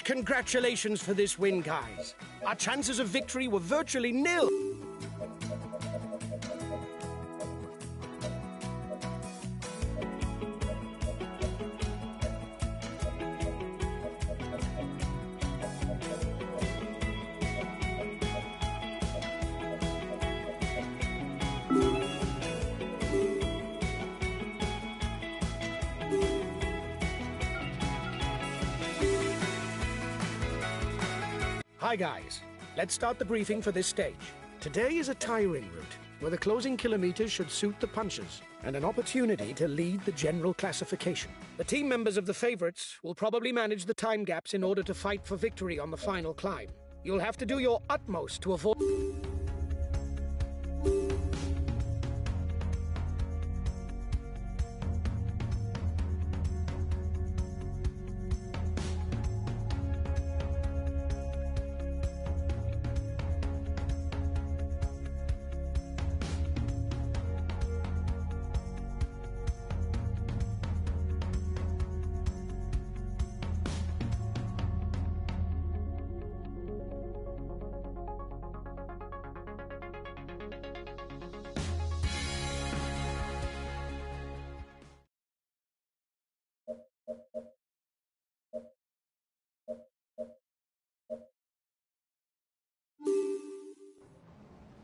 Congratulations for this win, guys. Our chances of victory were virtually nil. Hi guys, let's start the briefing for this stage. Today is a tiring route, where the closing kilometers should suit the punchers, and an opportunity to lead the general classification. The team members of the favorites will probably manage the time gaps in order to fight for victory on the final climb. You'll have to do your utmost to avoid...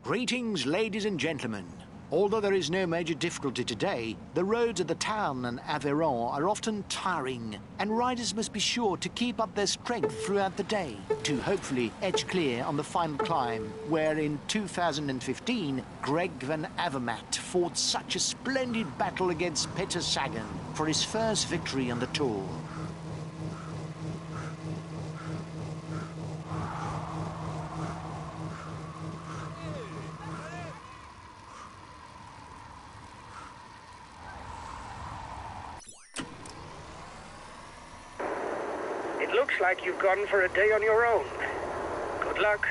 Greetings, ladies and gentlemen. Although there is no major difficulty today, the roads of the town and Aveyron are often tiring, and riders must be sure to keep up their strength throughout the day to hopefully edge clear on the final climb, where in 2015, Greg van Avermaet fought such a splendid battle against Peter Sagan for his first victory on the Tour. Looks like you've gone for a day on your own. Good luck.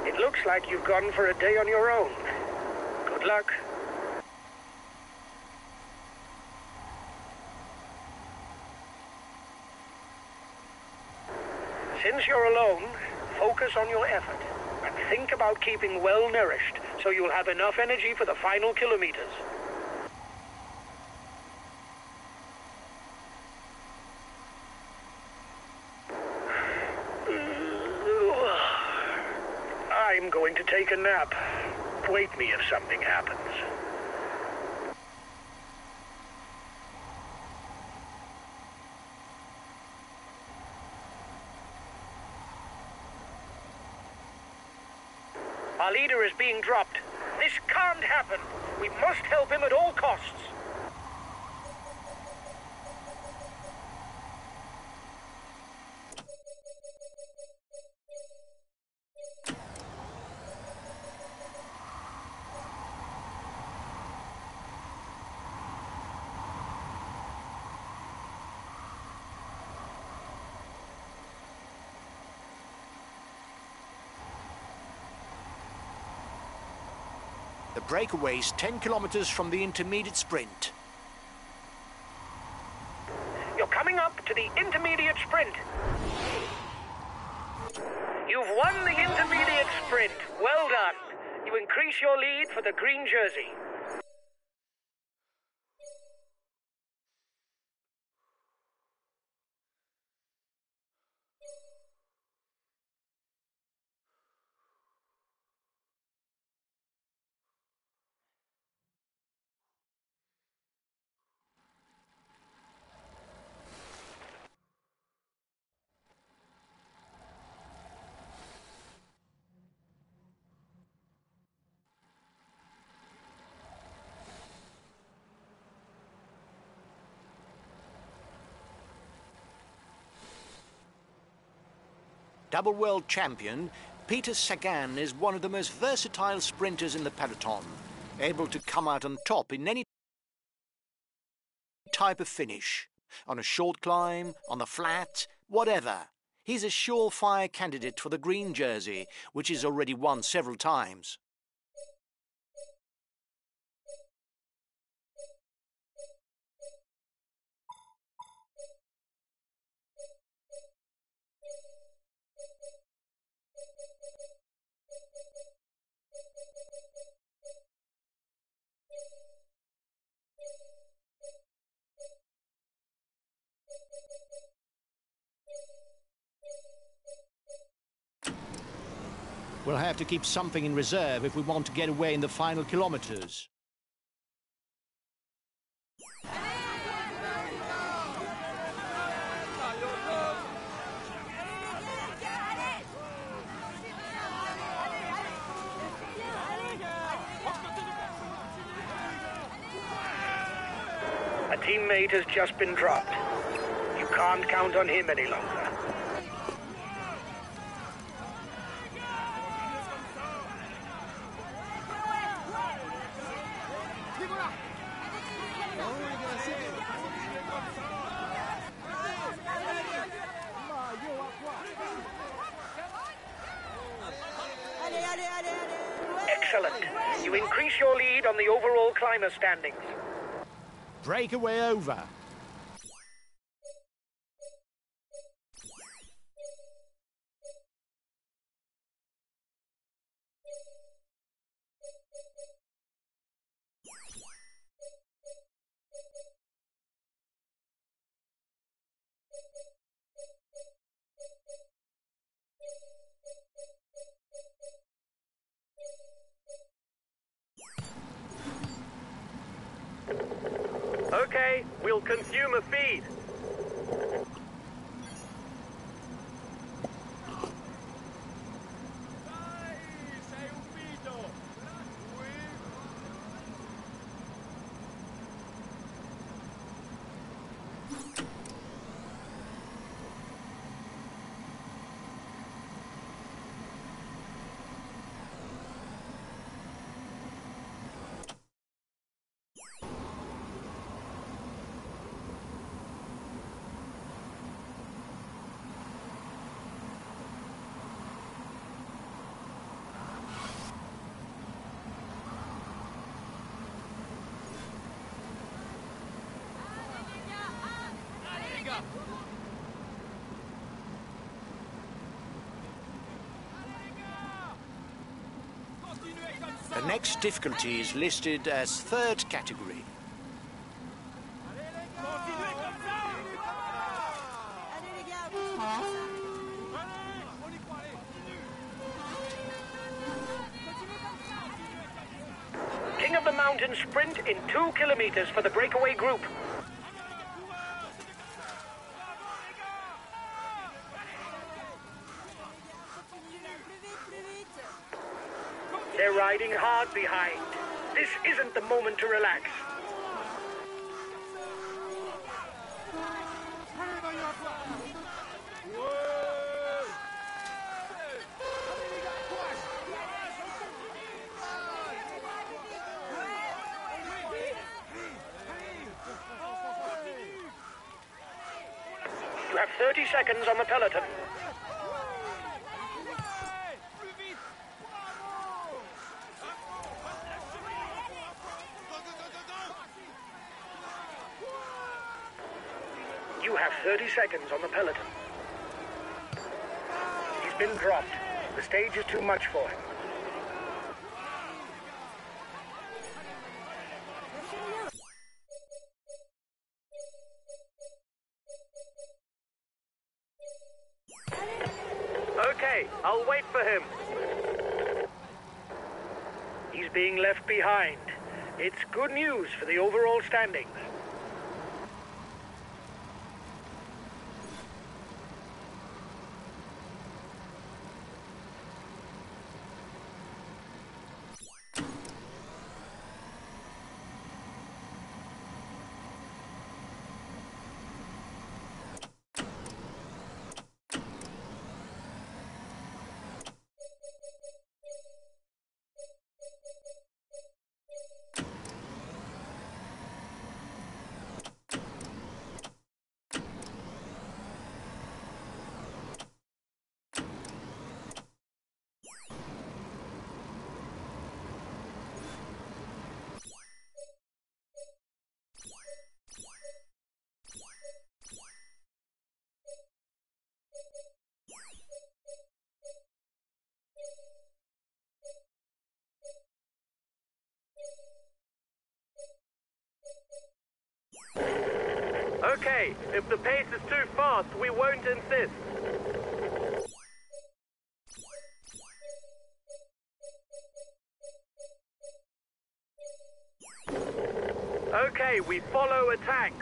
It looks like you've gone for a day on your own. Good luck. Since you're alone, focus on your effort and think about keeping well nourished so you'll have enough energy for the final kilometers. I'm going to take a nap. Wake me if something happens. Our leader is being dropped. This can't happen. We must help him at all costs. The breakaway is 10 kilometers from the intermediate sprint. You're coming up to the intermediate sprint. You've won the intermediate sprint. Well done. You increase your lead for the green jersey. Double world champion, Peter Sagan is one of the most versatile sprinters in the peloton, able to come out on top in any type of finish. On a short climb, on the flat, whatever. He's a surefire candidate for the green jersey, which he's already won several times. We'll have to keep something in reserve if we want to get away in the final kilometers. A teammate has just been dropped. You can't count on him any longer. Excellent. You increase your lead on the overall climber standings. Breakaway over. Okay, we'll consume a feed. The next difficulty is listed as third category. King of the Mountain sprint in 2 kilometers for the breakaway group. They're riding hard behind. This isn't the moment to relax. You have 30 seconds on the peloton. You have 30 seconds on the peloton. He's been dropped. The stage is too much for him. Okay, I'll wait for him. He's being left behind. It's good news for the overall standings. Okay, if the pace is too fast, we won't insist. Okay, we follow a tank.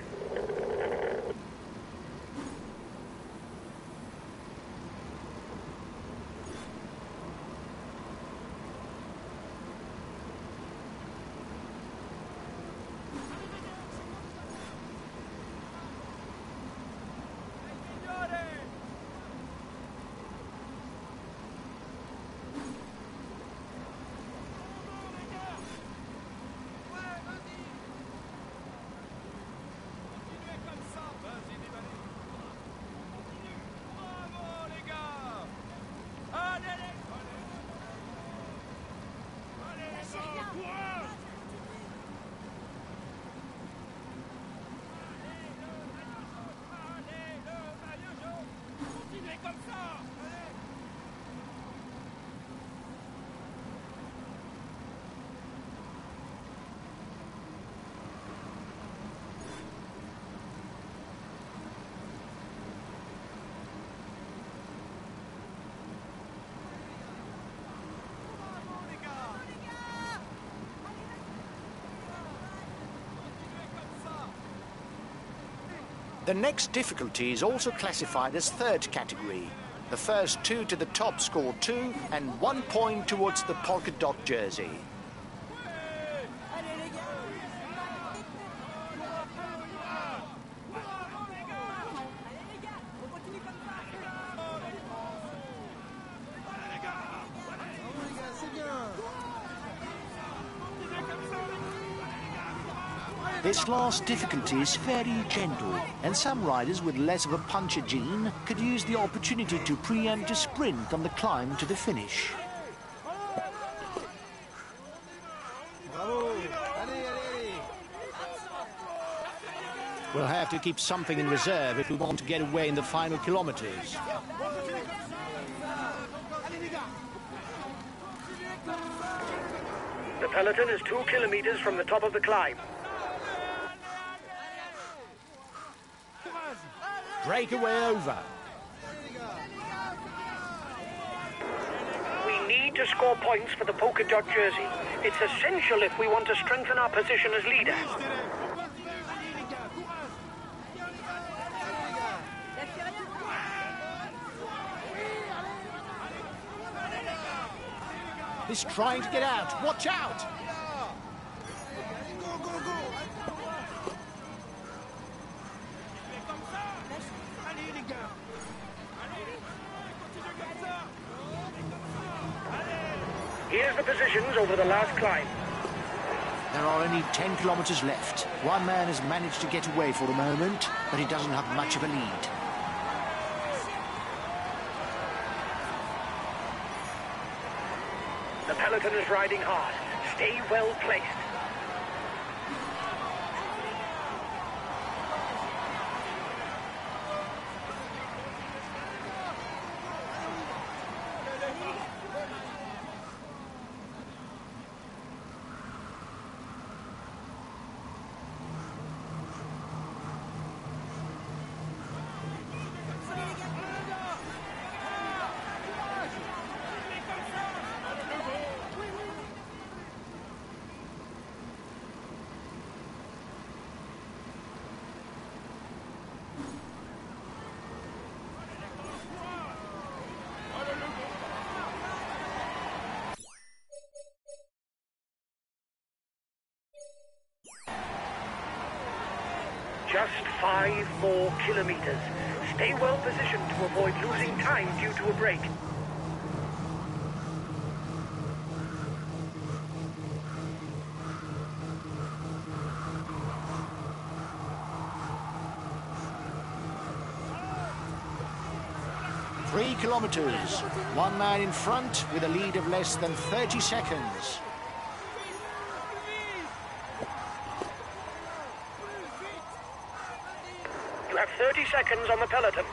The next difficulty is also classified as third category. The first two to the top score 2 and 1 point towards the polka dot jersey. This last difficulty is very gentle, and some riders with less of a puncher gene could use the opportunity to preempt a sprint on the climb to the finish. We'll have to keep something in reserve if we want to get away in the final kilometers. The peloton is 2 kilometers from the top of the climb. Breakaway over. We need to score points for the polka dot jersey. It's essential if we want to strengthen our position as leader. He's trying to get out. Watch out! Here's the positions over the last climb. There are only 10 kilometers left. One man has managed to get away for the moment, but he doesn't have much of a lead. The peloton is riding hard. Stay well placed. Just 5 more kilometers. Stay well positioned to avoid losing time due to a break. Three kilometers. One man in front with a lead of less than 30 seconds. You have 30 seconds on the peloton.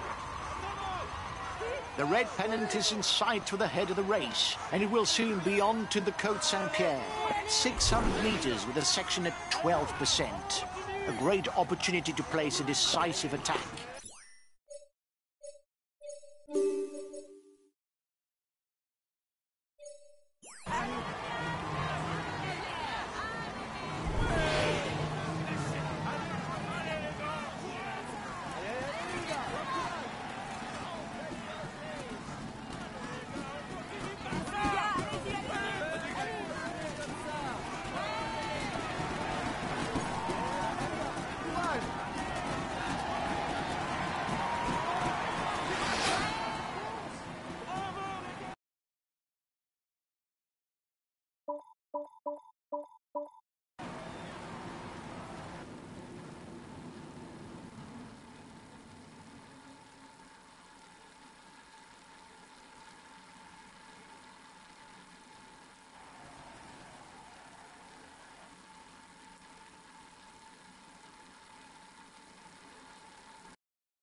The red pennant is in sight for the head of the race, and it will soon be on to the Côte Saint-Pierre. 600 meters with a section at 12%. a great opportunity to place a decisive attack.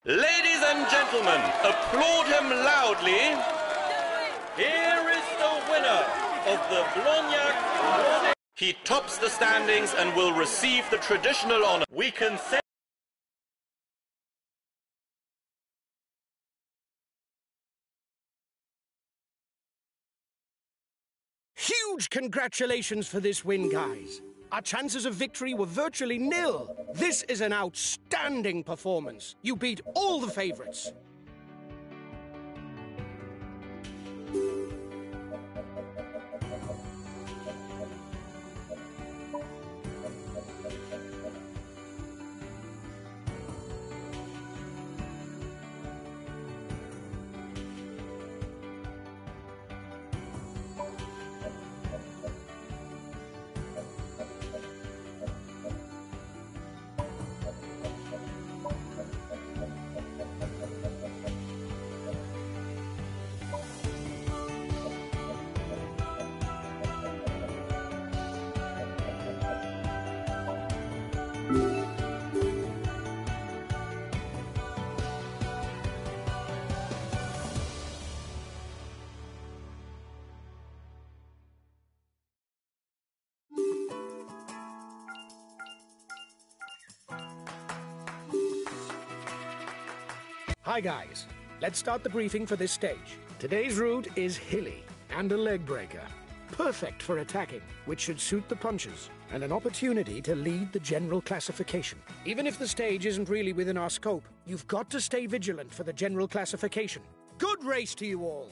Ladies and gentlemen, applaud him loudly. Here is the winner of the Blognac. He tops the standings and will receive the traditional honor. We can say Huge congratulations for this win, guys. Our chances of victory were virtually nil. This is an outstanding performance. You beat all the favorites. Hi guys, let's start the briefing for this stage. Today's route is hilly and a leg breaker. Perfect for attacking, which should suit the punches, and an opportunity to lead the general classification. Even if the stage isn't really within our scope, you've got to stay vigilant for the general classification. Good race to you all!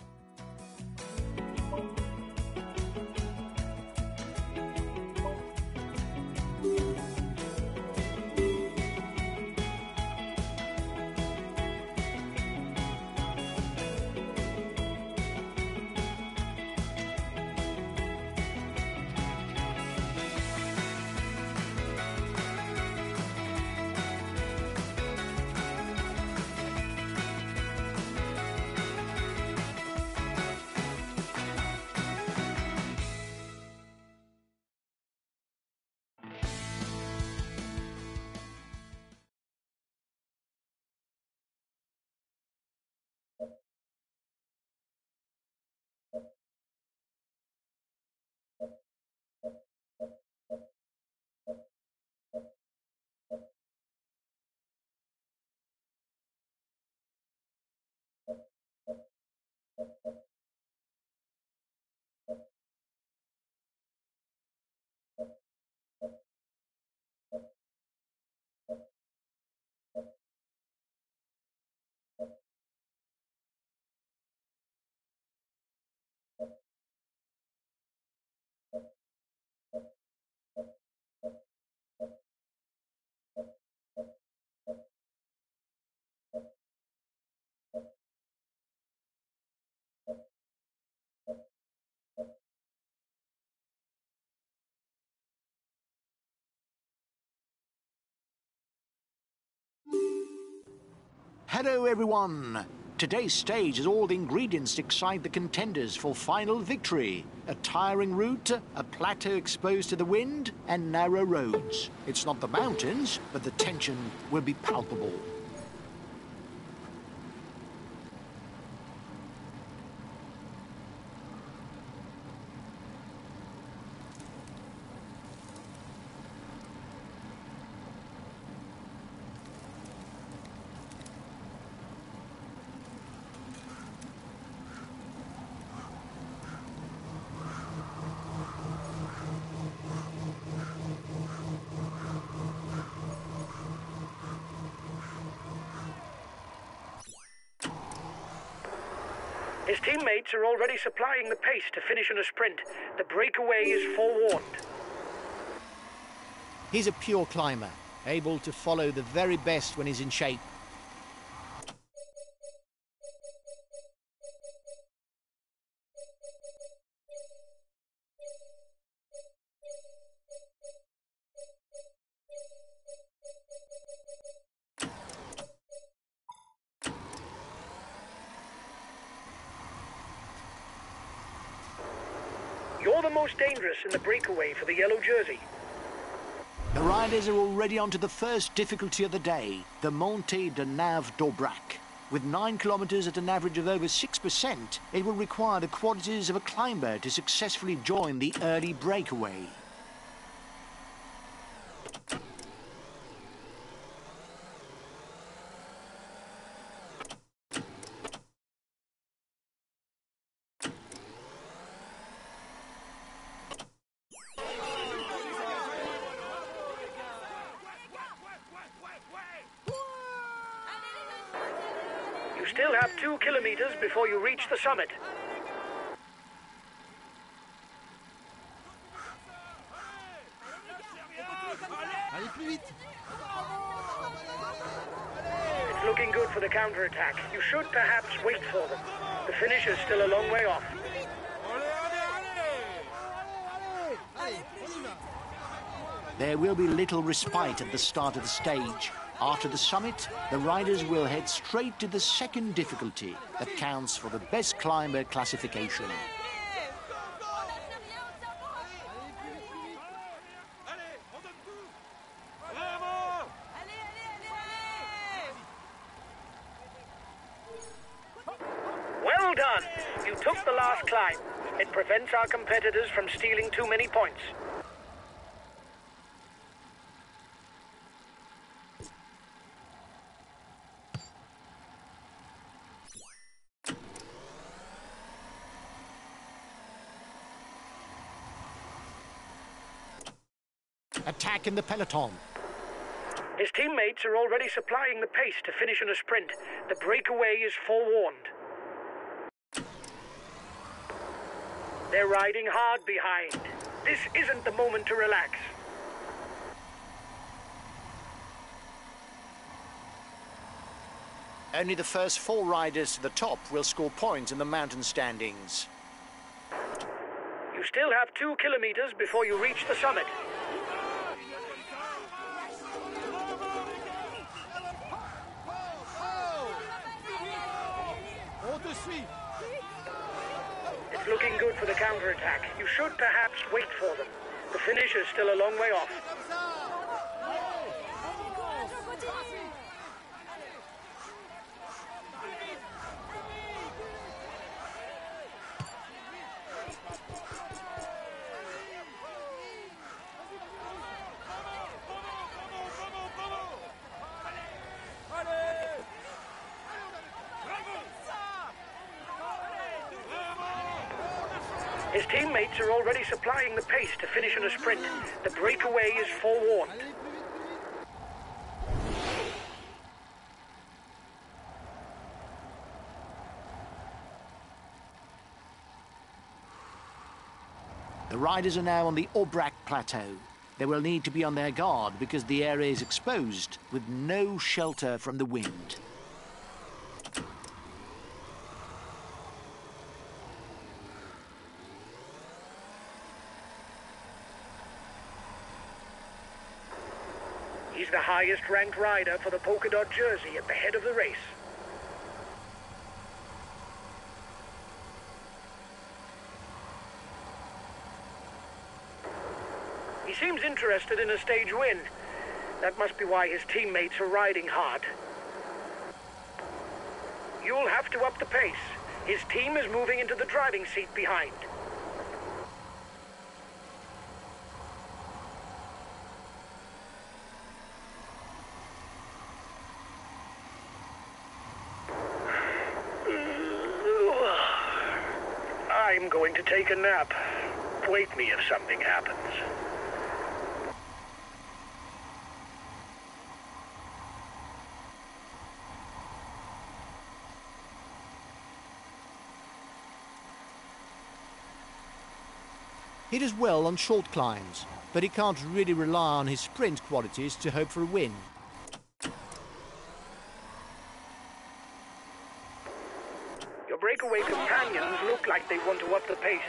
Hello everyone! Today's stage has all the ingredients to excite the contenders for final victory. A tiring route, a plateau exposed to the wind, and narrow roads. It's not the mountains, but the tension will be palpable. His teammates are already supplying the pace to finish in a sprint. The breakaway is forewarned. He's a pure climber, able to follow the very best when he's in shape. You're the most dangerous in the breakaway for the yellow jersey. The riders are already onto the first difficulty of the day, the Montée de Nav d'Aubrac. With 9 kilometres at an average of over 6%, it will require the qualities of a climber to successfully join the early breakaway. You still have 2 kilometers before you reach the summit. It's looking good for the counterattack. You should perhaps wait for them. The finish is still a long way off. There will be little respite at the start of the stage. After the summit, the riders will head straight to the second difficulty that counts for the best climber classification. Well done! You took the last climb. It prevents our competitors from stealing too many points. Attack in the peloton. His teammates are already supplying the pace to finish in a sprint. The breakaway is forewarned. They're riding hard behind. This isn't the moment to relax. Only the first 4 riders to the top will score points in the mountain standings. You still have 2 kilometers before you reach the summit. It's looking good for the counterattack. You should perhaps wait for them. The finish is still a long way off. His teammates are already supplying the pace to finish in a sprint. The breakaway is forewarned. The riders are now on the Aubrac Plateau. They will need to be on their guard because the area is exposed with no shelter from the wind. He's the highest-ranked rider for the polka dot jersey at the head of the race. He seems interested in a stage win. That must be why his teammates are riding hard. You'll have to up the pace. His team is moving into the driving seat behind. I'm going to take a nap. Wake me if something happens. He does well on short climbs, but he can't really rely on his sprint qualities to hope for a win. Your breakaway companions look like they want to up the pace.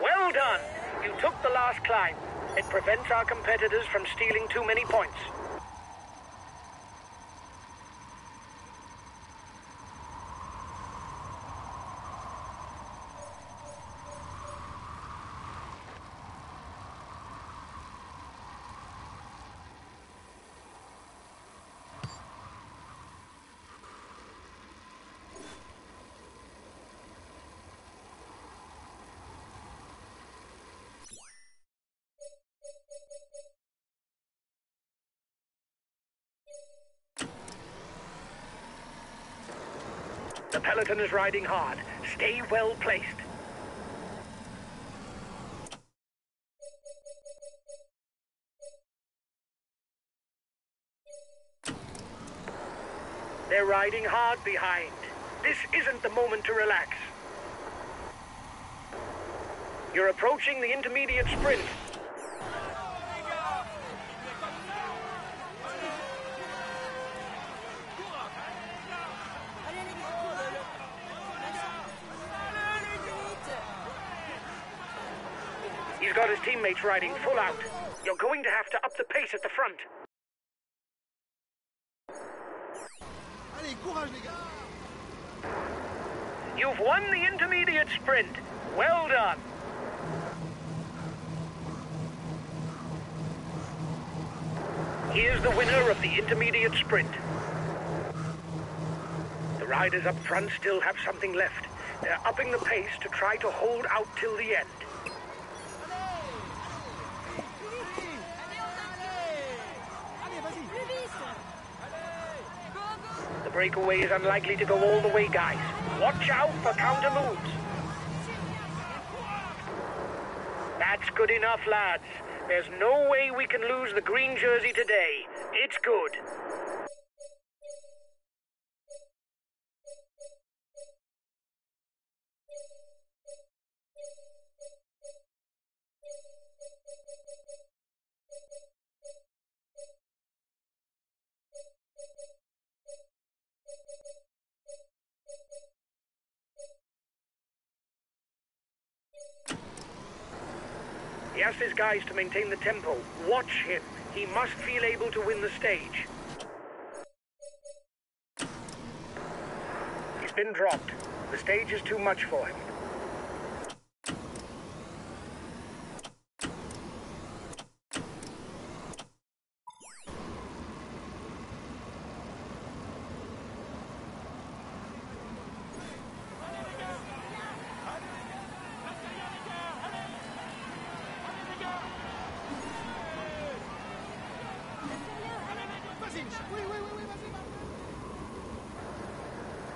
Well done! You took the last climb. It prevents our competitors from stealing too many points. The peloton is riding hard. Stay well placed. They're riding hard behind. This isn't the moment to relax. You're approaching the intermediate sprint. He's got his teammates riding full out. You're going to have to up the pace at the front. You've won the intermediate sprint. Well done. Here's the winner of the intermediate sprint. The riders up front still have something left. They're upping the pace to try to hold out till the end. The breakaway is unlikely to go all the way, guys. Watch out for counter moves. That's good enough, lads. There's no way we can lose the green jersey today. It's good. He asked his guys to maintain the tempo. Watch him. He must feel able to win the stage. He's been dropped. The stage is too much for him.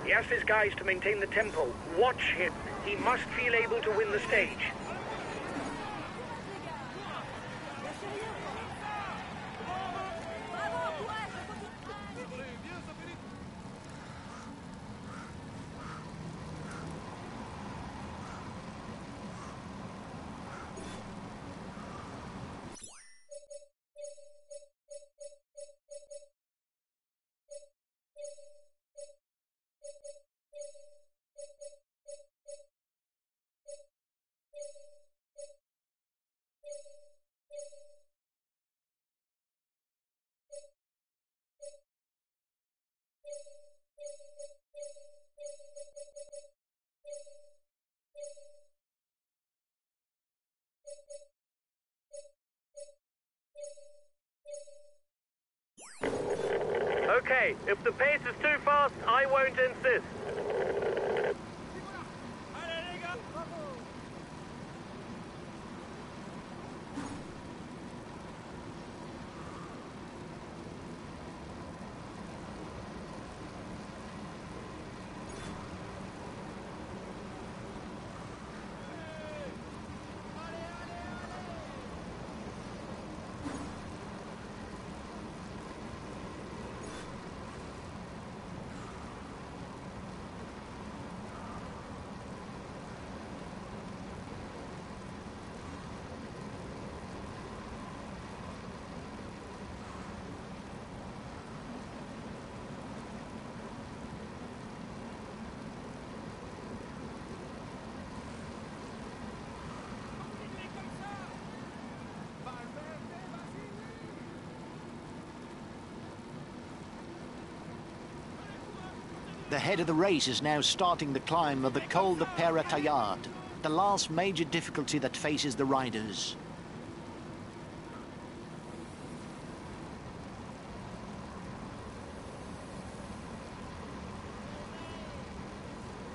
He asked his guys to maintain the tempo. Watch him. He must feel able to win the stage. Okay, if the pace is too fast, I won't insist. The head of the race is now starting the climb of the Col de Pere-Taillard, the last major difficulty that faces the riders.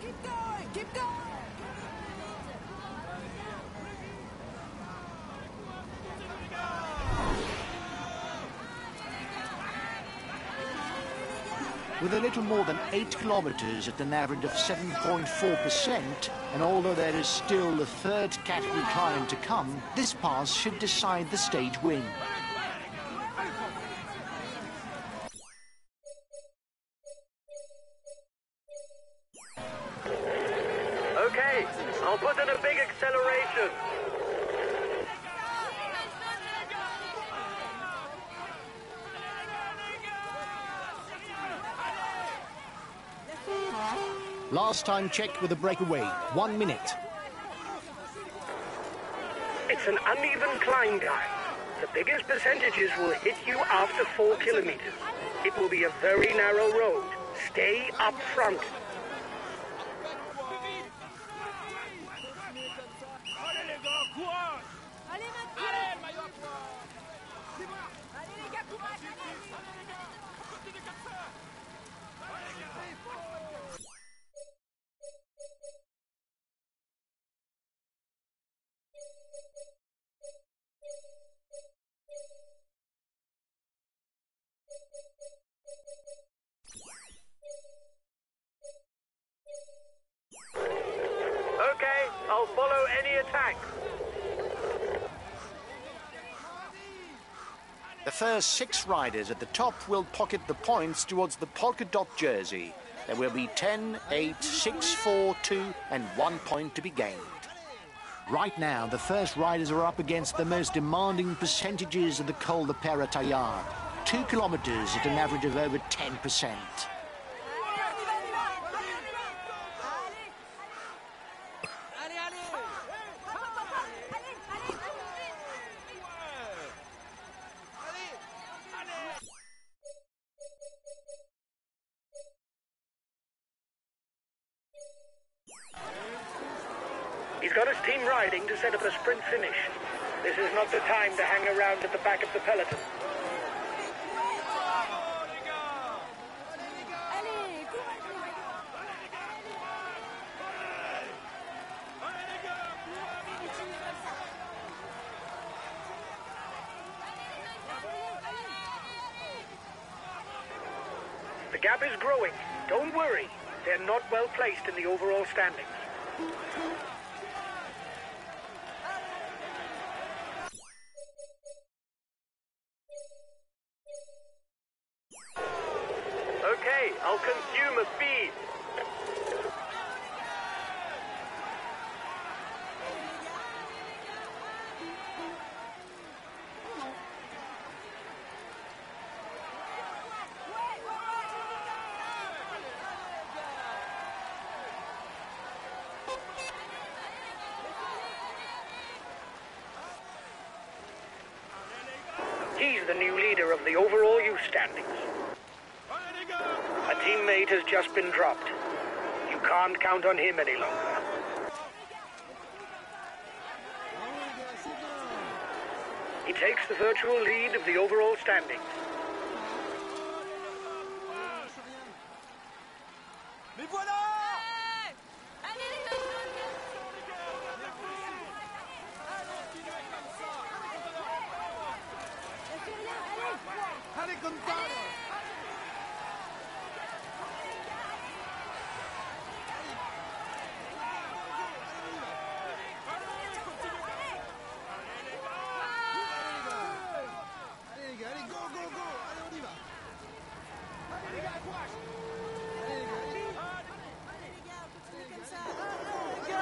Keep going! Keep going! With a little more than 8 kilometers at an average of 7.4%, and although there is still the third category climb to come, this pass should decide the stage win. Okay, I'll put in a big acceleration. Last time checked with a breakaway, 1 minute. It's an uneven climb, guys. The biggest percentages will hit you after 4 kilometers. It will be a very narrow road. Stay up front. Okay, I'll follow any attacks. The first 6 riders at the top will pocket the points towards the polka dot jersey. There will be 10, 8, 6, 4, 2 and 1 point to be gained. Right now, the first riders are up against the most demanding percentages of the Col de Pere-Taillard. 2 kilometers at an average of over 10%. He's got his team riding to set up a sprint finish. This is not the time to hang around at the back of the peloton. The gap is growing. Don't worry. They're not well placed in the overall standings. Okay, I'll consume a feed. He's the new leader of the overall youth standings. A teammate has just been dropped. You can't count on him any longer. He takes the virtual lead of the overall standings.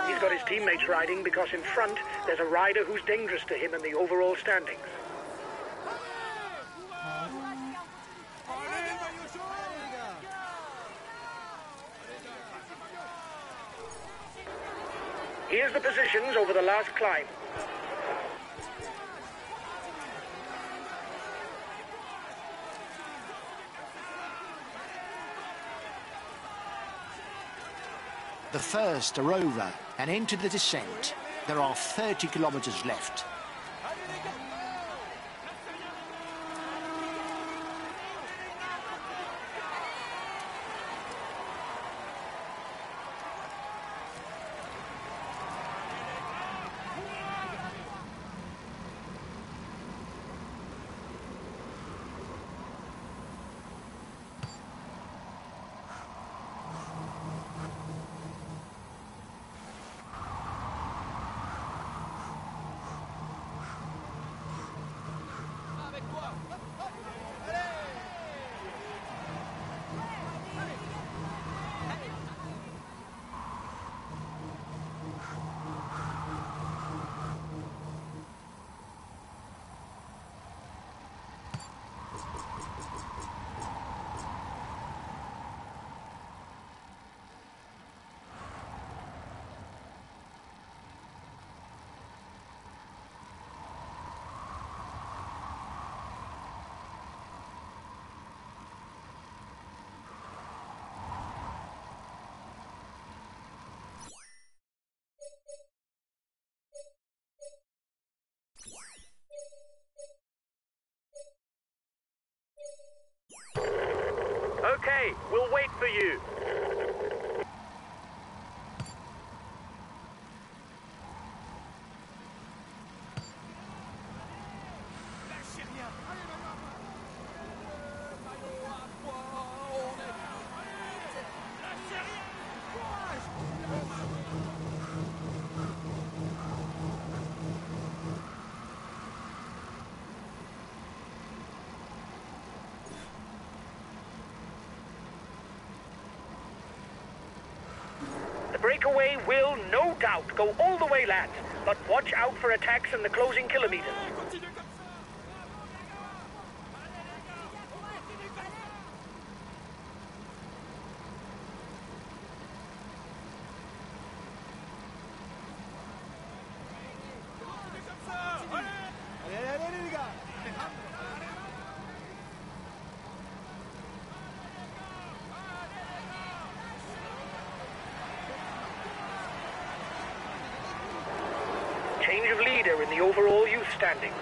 He's got his teammates riding because in front there's a rider who's dangerous to him in the overall standings. Here's the positions over the last climb. The first are over and into the descent. There are 30 kilometers left. Okay, we'll wait for you. The breakaway will, no doubt, go all the way, lads. But watch out for attacks in the closing kilometers. Change of leader in the overall youth standings.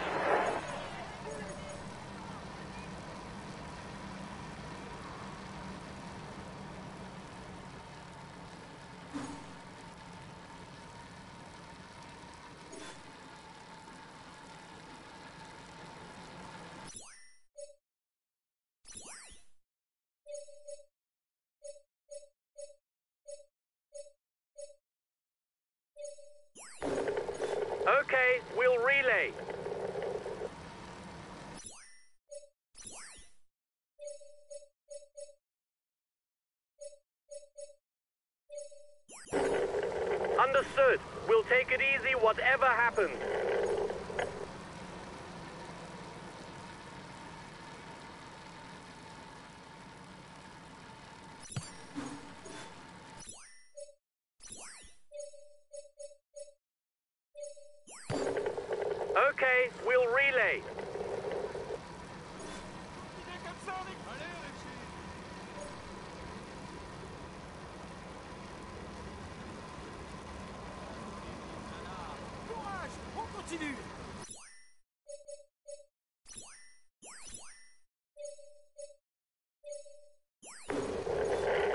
Okay, we'll relay. Understood. We'll take it easy whatever happens. Okay, we'll relay.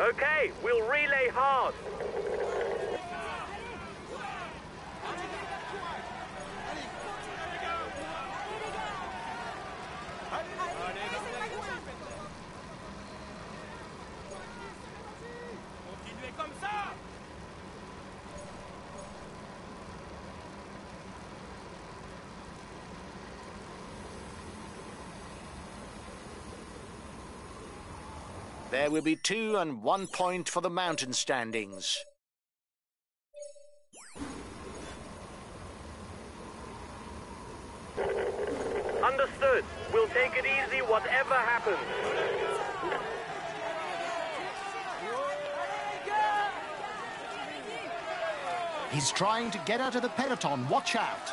Okay, we'll relay hard. There will be 2 and 1 point for the mountain standings. Understood. We'll take it easy whatever happens. He's trying to get out of the peloton. Watch out.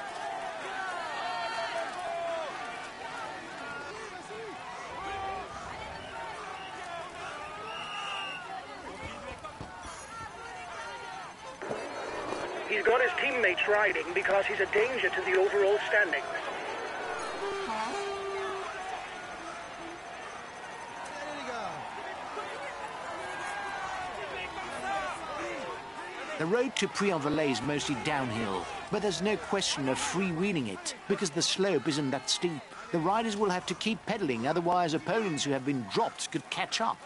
He's got his teammates riding because he's a danger to the overall standings. The road to Prix-en-Velay is mostly downhill, but there's no question of freewheeling it, because the slope isn't that steep. The riders will have to keep pedaling, otherwise opponents who have been dropped could catch up.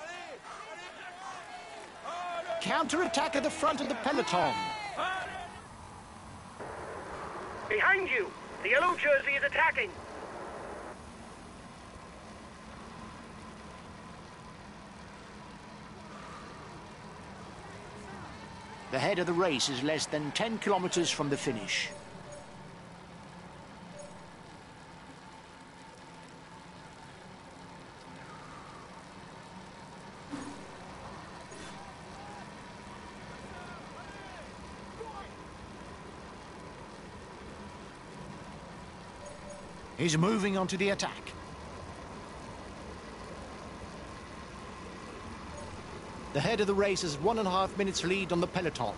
Counter-attack at the front of the peloton. Behind you! The yellow jersey is attacking! The head of the race is less than 10 kilometers from the finish. He's moving on to the attack. The head of the race has 1.5 minutes lead on the peloton.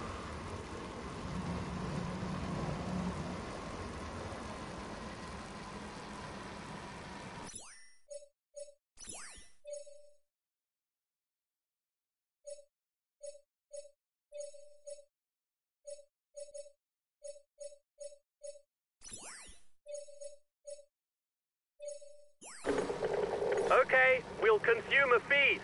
Okay, we'll consume a feed.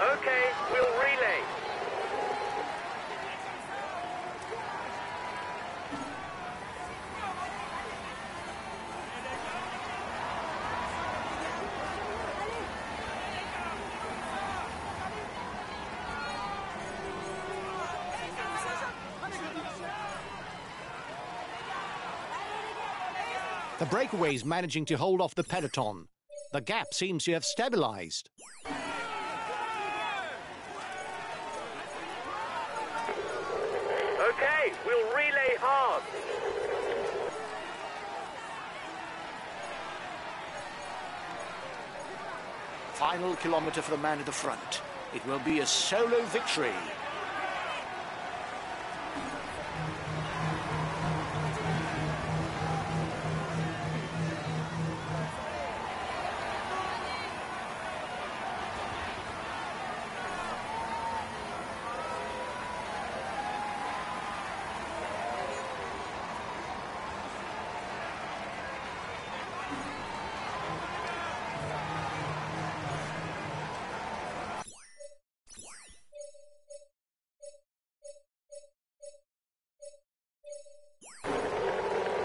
Okay, we'll relay. The breakaway is managing to hold off the peloton. The gap seems to have stabilized. Okay, we'll relay hard. Final kilometer for the man at the front. It will be a solo victory.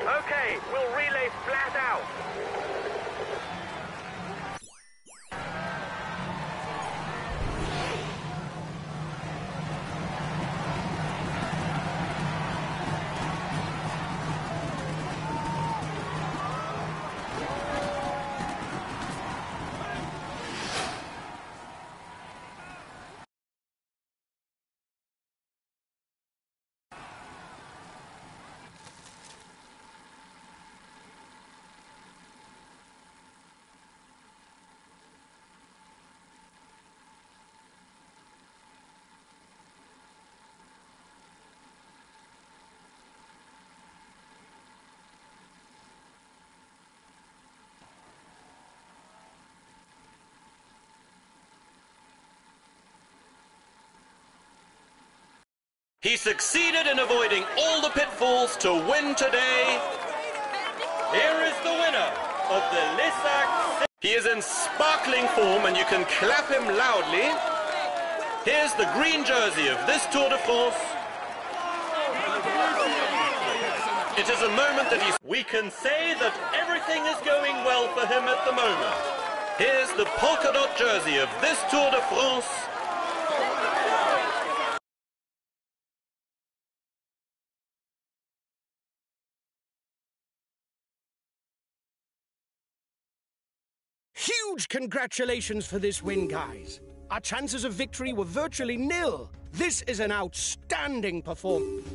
Okay, we'll relay flat out. He succeeded in avoiding all the pitfalls to win today. Here is the winner of the Lissac. He is in sparkling form and you can clap him loudly. Here's the green jersey of this Tour de France. It is a moment that we can say that everything is going well for him at the moment. Here's the polka dot jersey of this Tour de France. Huge congratulations for this win, guys. Our chances of victory were virtually nil. This is an outstanding performance.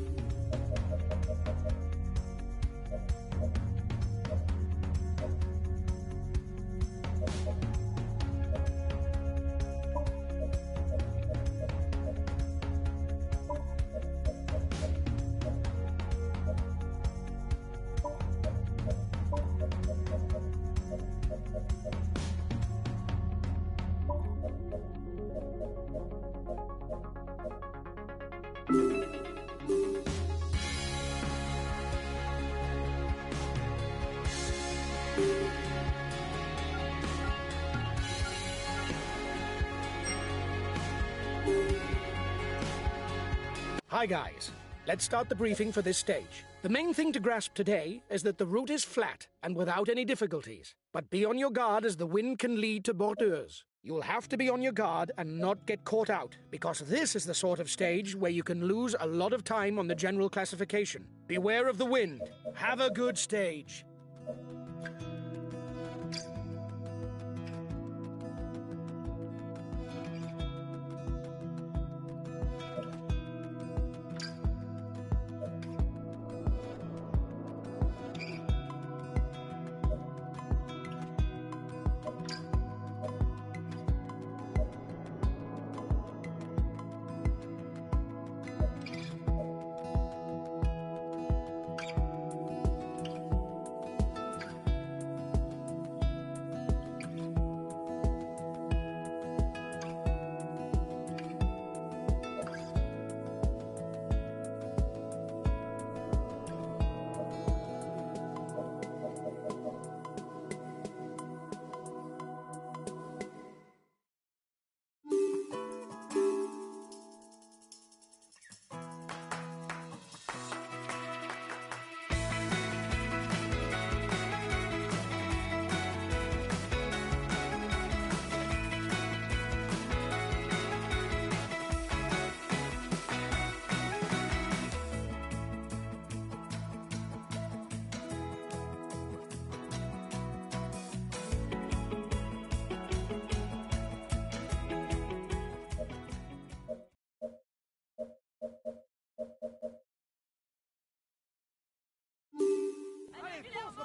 Hi guys, let's start the briefing for this stage. The main thing to grasp today is that the route is flat and without any difficulties. But be on your guard as the wind can lead to bordures. You'll have to be on your guard and not get caught out, because this is the sort of stage where you can lose a lot of time on the general classification. Beware of the wind. Have a good stage.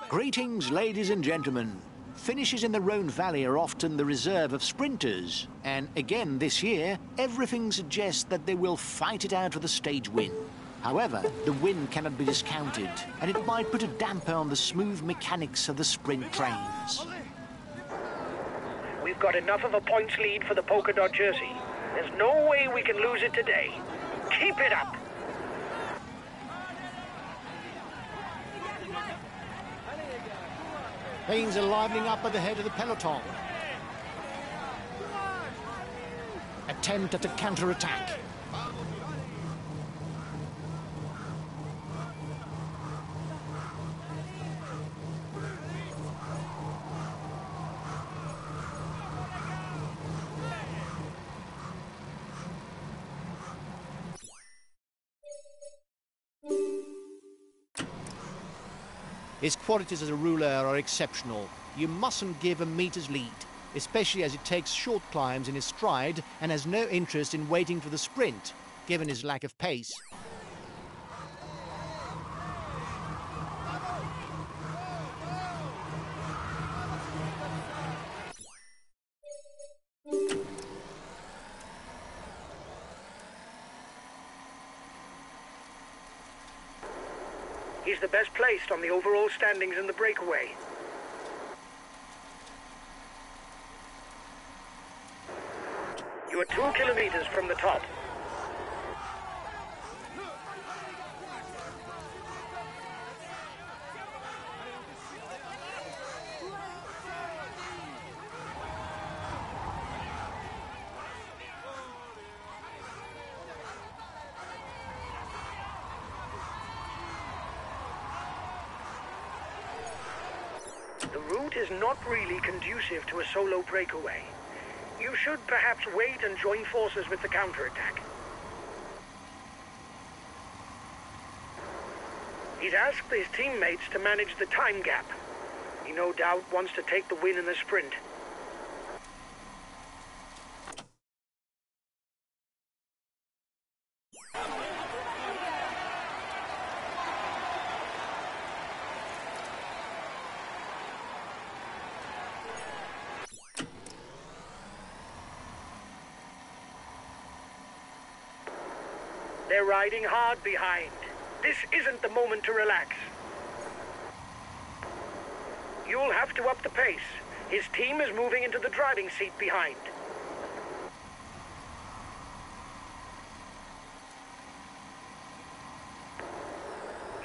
Greetings, ladies and gentlemen. Finishes in the Rhone Valley are often the reserve of sprinters, and again this year, everything suggests that they will fight it out for the stage win. However, the win cannot be discounted, and it might put a damper on the smooth mechanics of the sprint trains. We've got enough of a points lead for the polka dot jersey. There's no way we can lose it today. Keep it up. Things are livening up at the head of the peloton. Attempt at a counter-attack. His qualities as a ruler are exceptional. You mustn't give a meter's lead, especially as he takes short climbs in his stride and has no interest in waiting for the sprint, given his lack of pace. He's the best placed on the overall standings in the breakaway. You are 2 kilometers from the top. The route is not really conducive to a solo breakaway. You should perhaps wait and join forces with the counterattack. He's asked his teammates to manage the time gap. He no doubt wants to take the win in the sprint. They're riding hard behind. This isn't the moment to relax. You'll have to up the pace. His team is moving into the driving seat behind.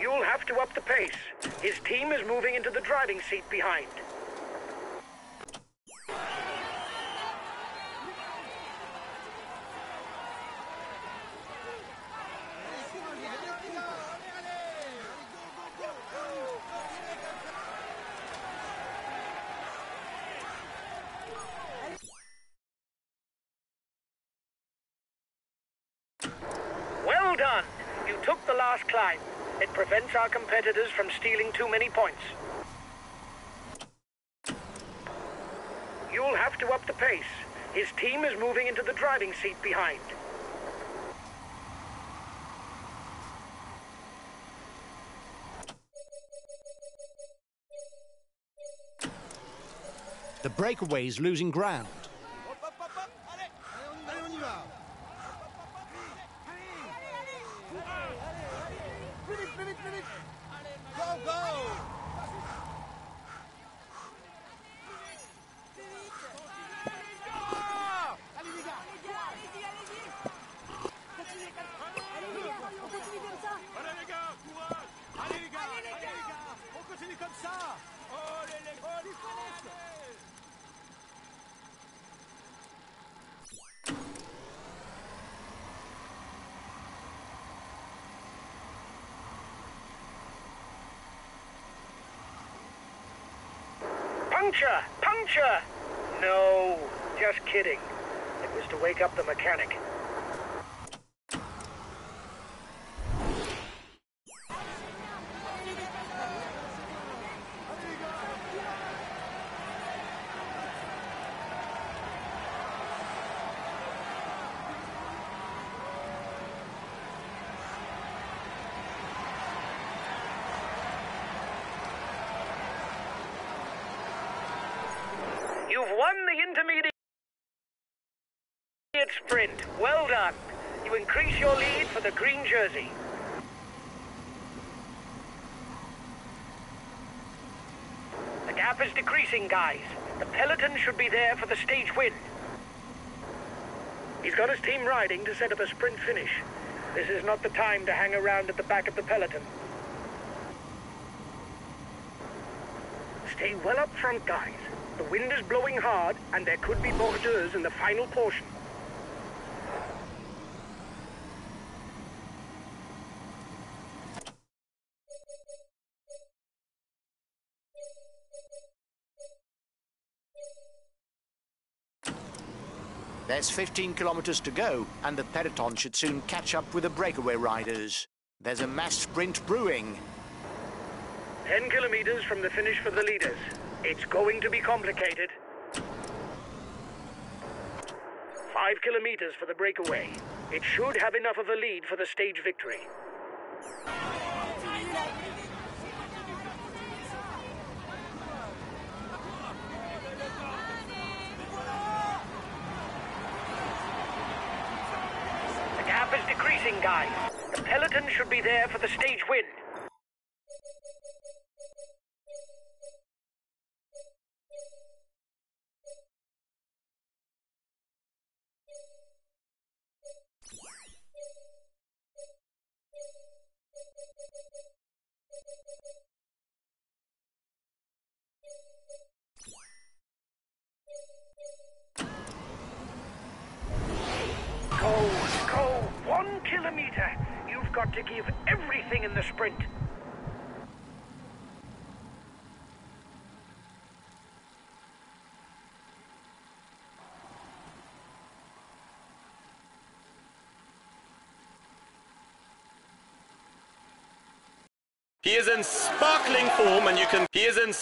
You'll have to up the pace. His team is moving into the driving seat behind. Well done! You took the last climb. It prevents our competitors from stealing too many points. You'll have to up the pace. His team is moving into the driving seat behind. The breakaway is losing ground. Puncture! Puncture! No, just kidding. It was to wake up the mechanic. You've won the intermediate sprint. Well done. You increase your lead for the green jersey. The gap is decreasing, guys. The peloton should be there for the stage win. He's got his team riding to set up a sprint finish. This is not the time to hang around at the back of the peloton. Stay well up front, guys. The wind is blowing hard, and there could be borders in the final portion. There's 15 kilometers to go, and the peloton should soon catch up with the breakaway riders. There's a mass sprint brewing. 10 kilometers from the finish for the leaders. It's going to be complicated. 5 kilometers for the breakaway. It should have enough of a lead for the stage victory. The gap is decreasing, guys. The peloton should be there for the stage win. Go, 1 kilometer. You've got to give everything in the sprint. He is in sparkling form, and he is in...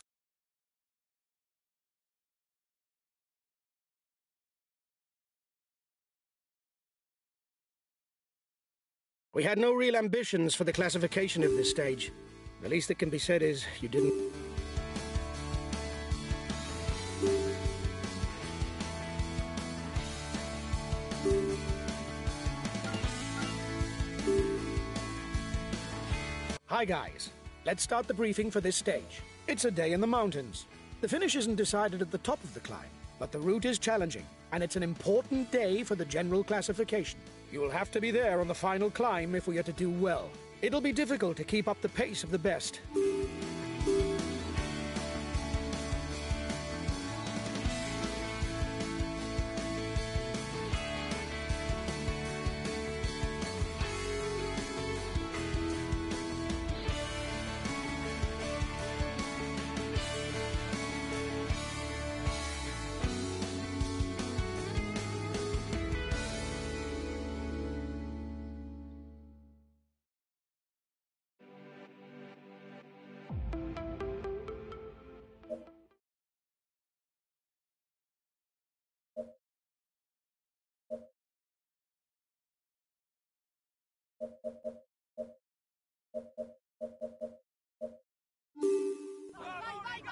We had no real ambitions for the classification of this stage. The least that can be said is you didn't... Hi guys, let's start the briefing for this stage. It's a day in the mountains. The finish isn't decided at the top of the climb, but the route is challenging, and it's an important day for the general classification. You will have to be there on the final climb if we are to do well. It'll be difficult to keep up the pace of the best.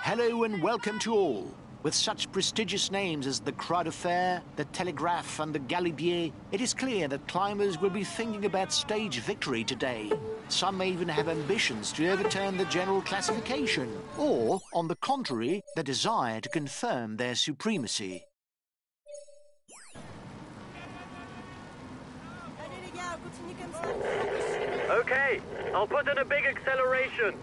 Hello and welcome to all. With such prestigious names as the Croix de Fer, the Telegraph and the Galibier, it is clear that climbers will be thinking about stage victory today. Some may even have ambitions to overturn the general classification, or, on the contrary, the desire to confirm their supremacy. Okay, I'll put in a big acceleration.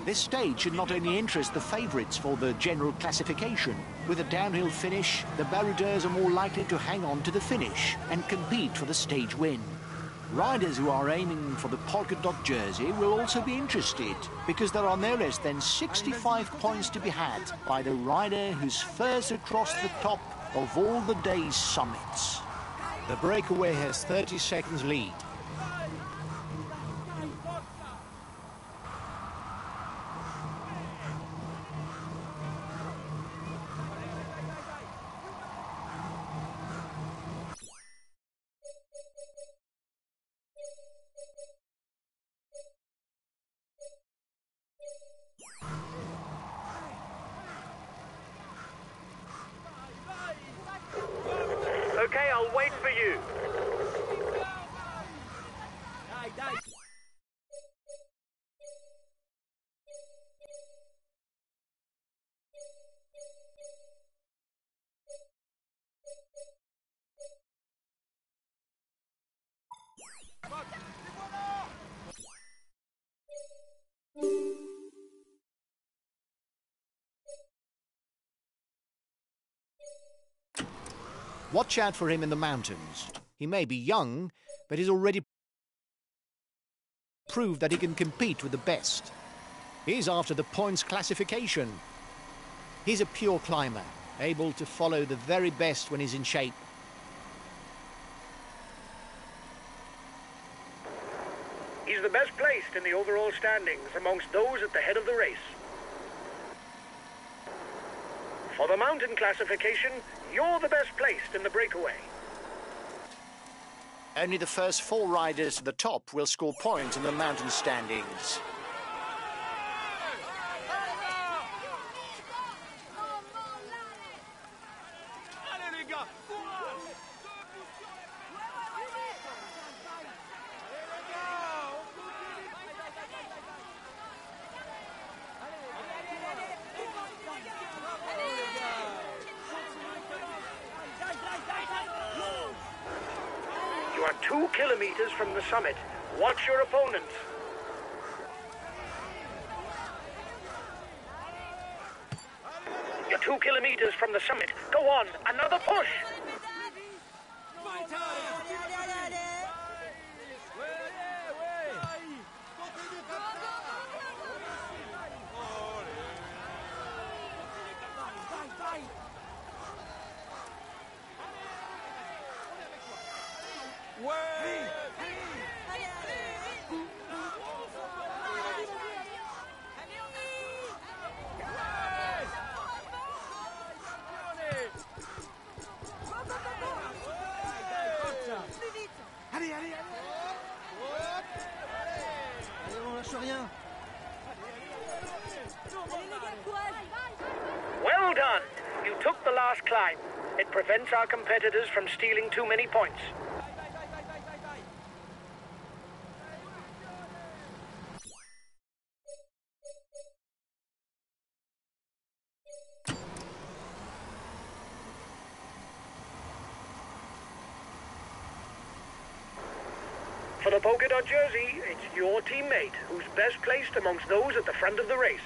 This stage should not only interest the favourites for the general classification. With a downhill finish, the baroudeurs are more likely to hang on to the finish and compete for the stage win. Riders who are aiming for the polka dot jersey will also be interested, because there are no less than 65 points to be had by the rider who's first across the top of all the day's summits. The breakaway has 30 seconds lead. Okay, I'll wait for you. Watch out for him in the mountains. He may be young, but he's already proved that he can compete with the best. He's after the points classification. He's a pure climber, able to follow the very best when he's in shape. He's the best placed in the overall standings amongst those at the head of the race. For the mountain classification, you're the best placed in the breakaway. Only the first 4 riders to the top will score points in the mountain standings. You are 2 kilometers from the summit. Watch your opponents. You're 2 kilometers from the summit. Go on, another push. Allez, on lâche rien. Well done! You took the last climb. It prevents our competitors from stealing too many points. For the polka dot jersey, it's your teammate who's best placed amongst those at the front of the race.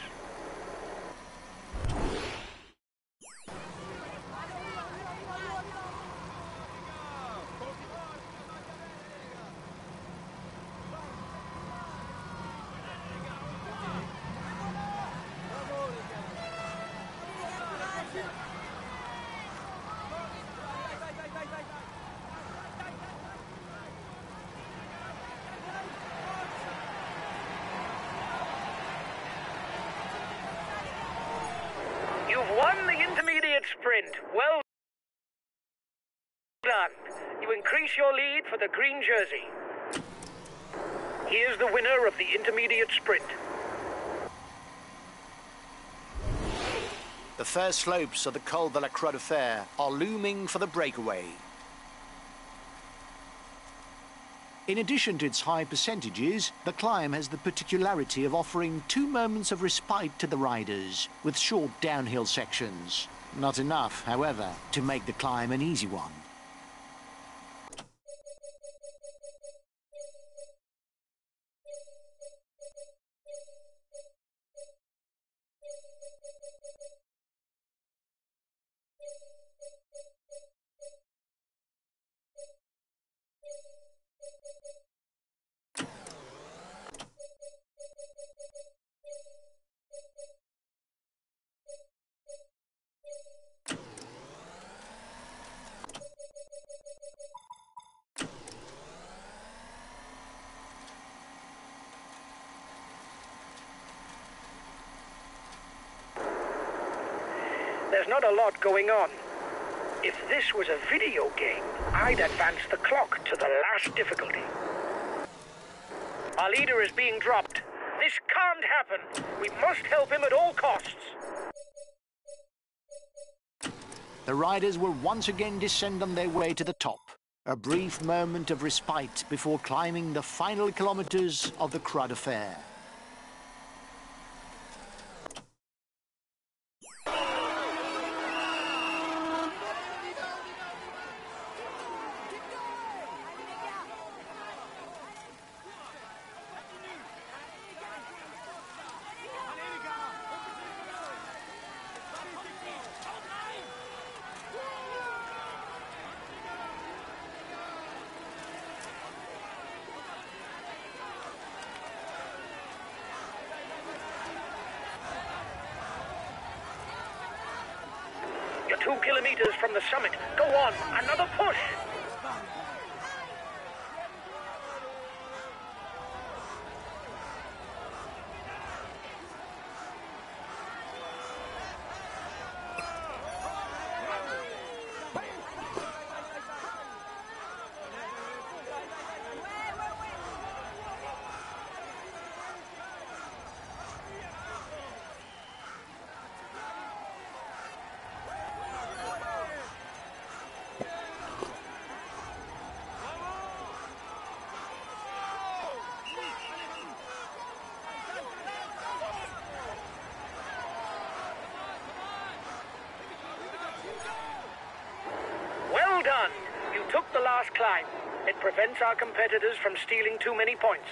You've won the intermediate sprint. Well done. You increase your lead for the green jersey. Here's the winner of the intermediate sprint. The first slopes of the Col de la Croix de Fer are looming for the breakaway. In addition to its high percentages, the climb has the particularity of offering 2 moments of respite to the riders, with short downhill sections. Not enough, however, to make the climb an easy one. There's not a lot going on. If this was a video game, I'd advance the clock to the last difficulty. Our leader is being dropped. This can't happen. We must help him at all costs. The riders will once again descend on their way to the top. A brief moment of respite before climbing the final kilometers of the Croix de Fer. You're 2 kilometers from the summit. Go on, another push. Well done. You took the last climb. It prevents our competitors from stealing too many points.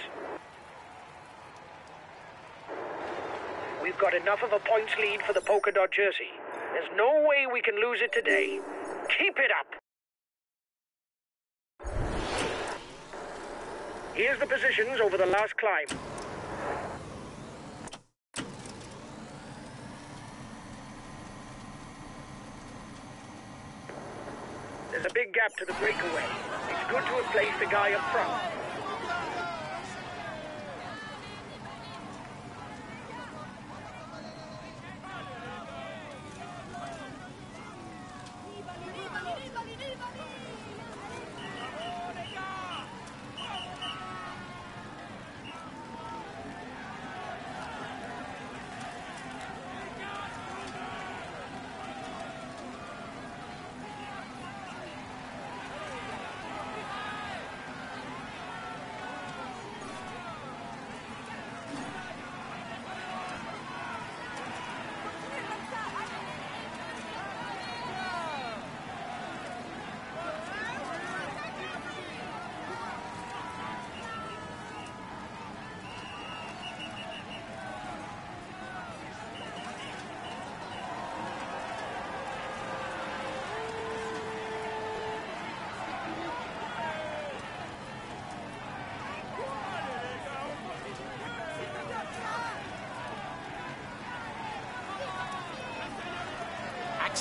We've got enough of a points lead for the polka dot jersey. There's no way we can lose it today. Keep it up. Here's the positions over the last climb. There's a big gap to the breakaway. It's good to have placed the guy up front.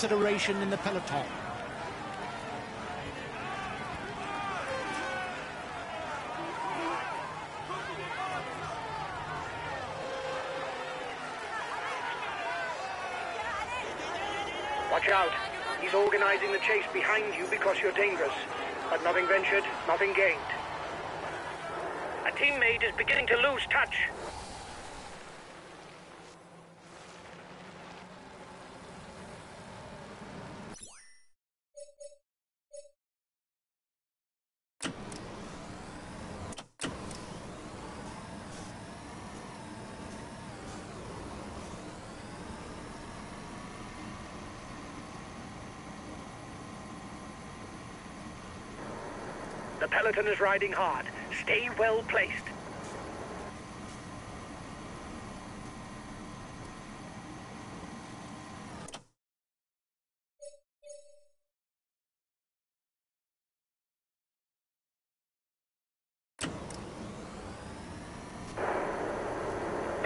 acceleration in the peloton. Watch out. He's organizing the chase behind you because you're dangerous. But nothing ventured, nothing gained. A teammate is beginning to lose touch. The peloton is riding hard. Stay well placed.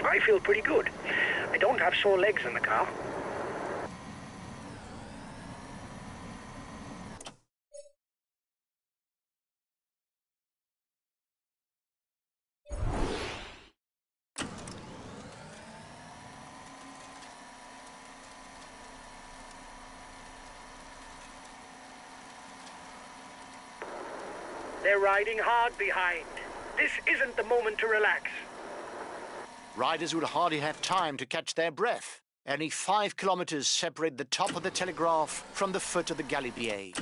I feel pretty good. I don't have sore legs in the car. They're riding hard behind. This isn't the moment to relax. Riders will hardly have time to catch their breath. Only 5 kilometers separate the top of the telegraph from the foot of the Galibier.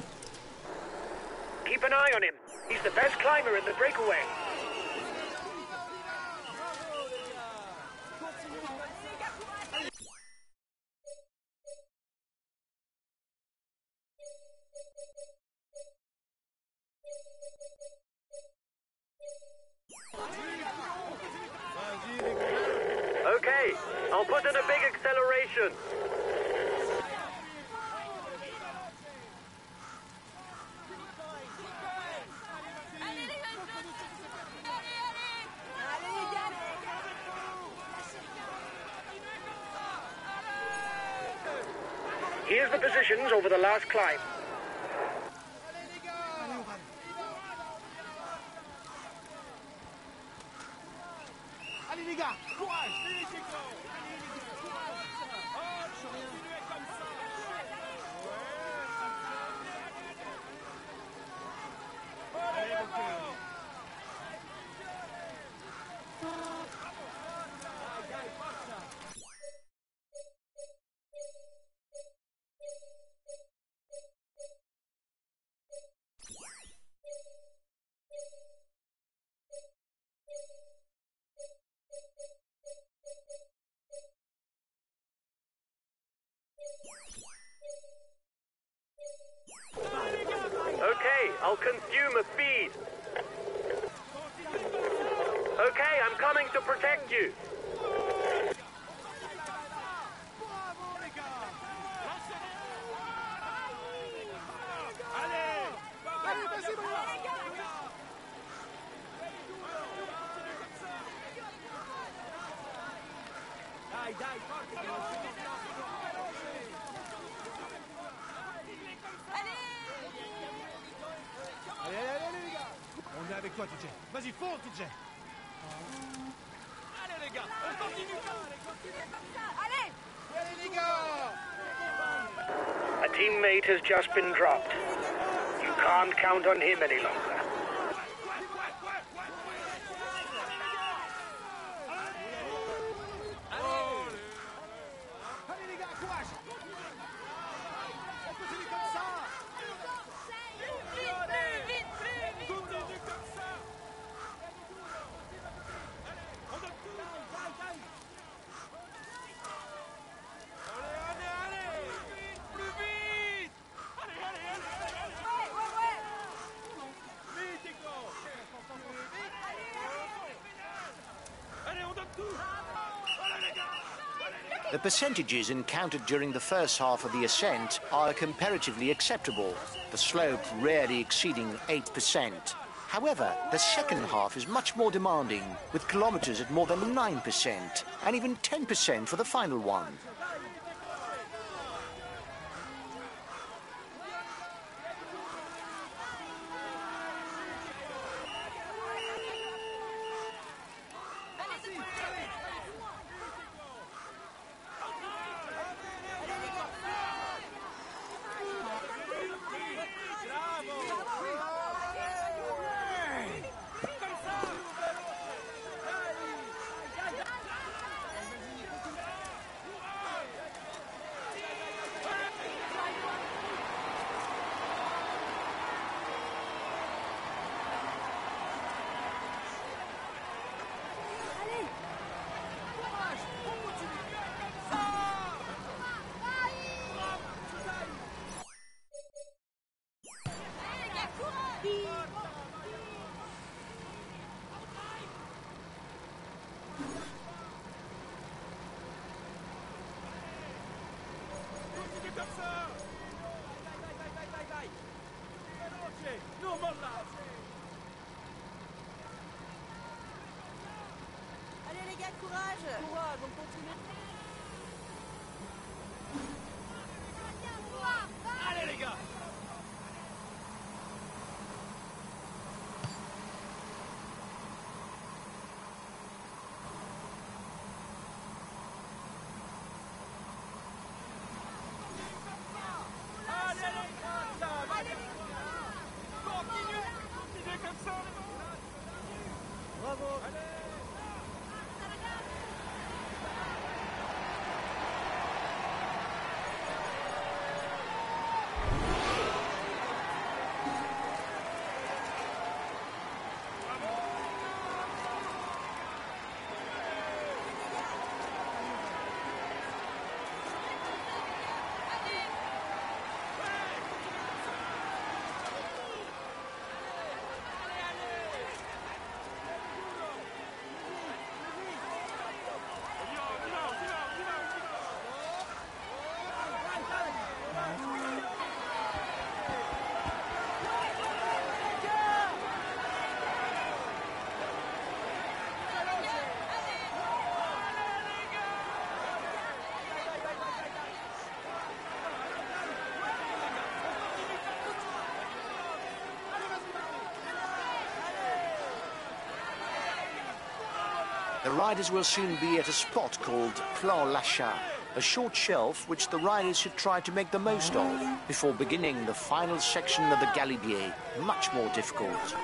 Keep an eye on him. He's the best climber in the breakaway. Okay, I'll put in a big acceleration. Here's the positions over the last climb. Allez les gars, courage! Okay, I'll consume a feed. Okay, I'm coming to protect you. Allez les gars! On est avec toi, TJ. Vas-y, fonce, TJ. Allez les gars, on continue. Allez! Allez les gars! A teammate has just been dropped. You can't count on him any longer. Allez les gars, courage! On continue comme ça! Continue comme ça! On donne tout! Allez! Plus vite! Allez! Vite, Nico! Allez, on donne tout! Allez, les gars! The percentages encountered during the first half of the ascent are comparatively acceptable, the slope rarely exceeding 8%. However, the second half is much more demanding, with kilometers at more than 9%, and even 10% for the final one. gars, courage. Courage, on continue. Allez les gars. The riders will soon be at a spot called Plan Lachat, a short shelf which the riders should try to make the most of before beginning the final section of the Galibier, much more difficult.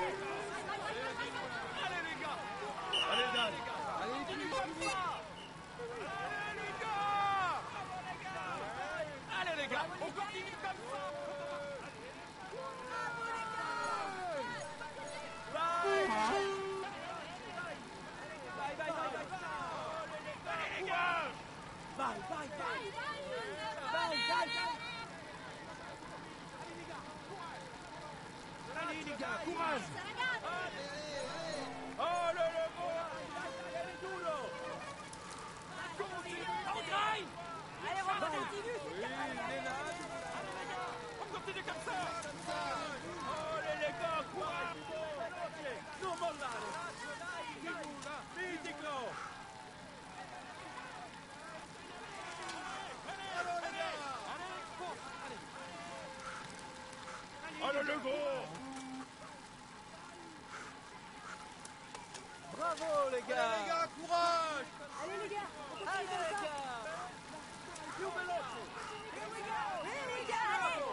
Bravo les gars, courage. Allez les gars, allez les gars. Più veloce. Here we go, allez.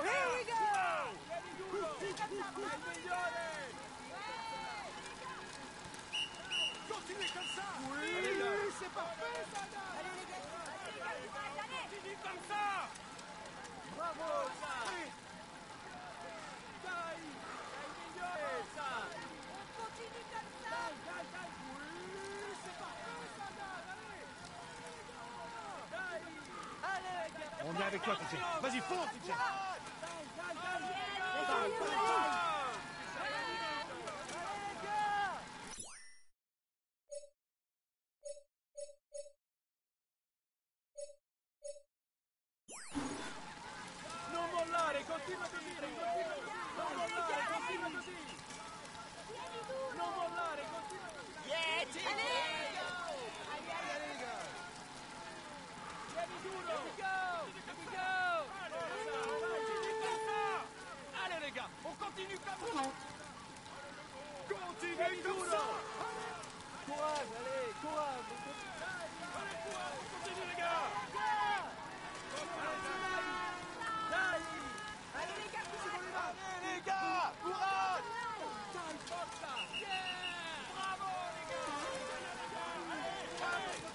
Here we go. Continuez comme ça. Oui, c'est parfait ça. Allez les gars, allez. Comme ça. Bravo ça. On est avec toi, TJ. Vas-y, fonce, TJ. Non mollare, continua così, non mollare, continua così. Non mollare, continua così. Vieni duro. Allez les gars, on continue comme ça. Continue comme ça. Courage, allez, courage. Allez, courage, on continue les gars. Allez les gars, allez les gars, courage. Bravo les gars.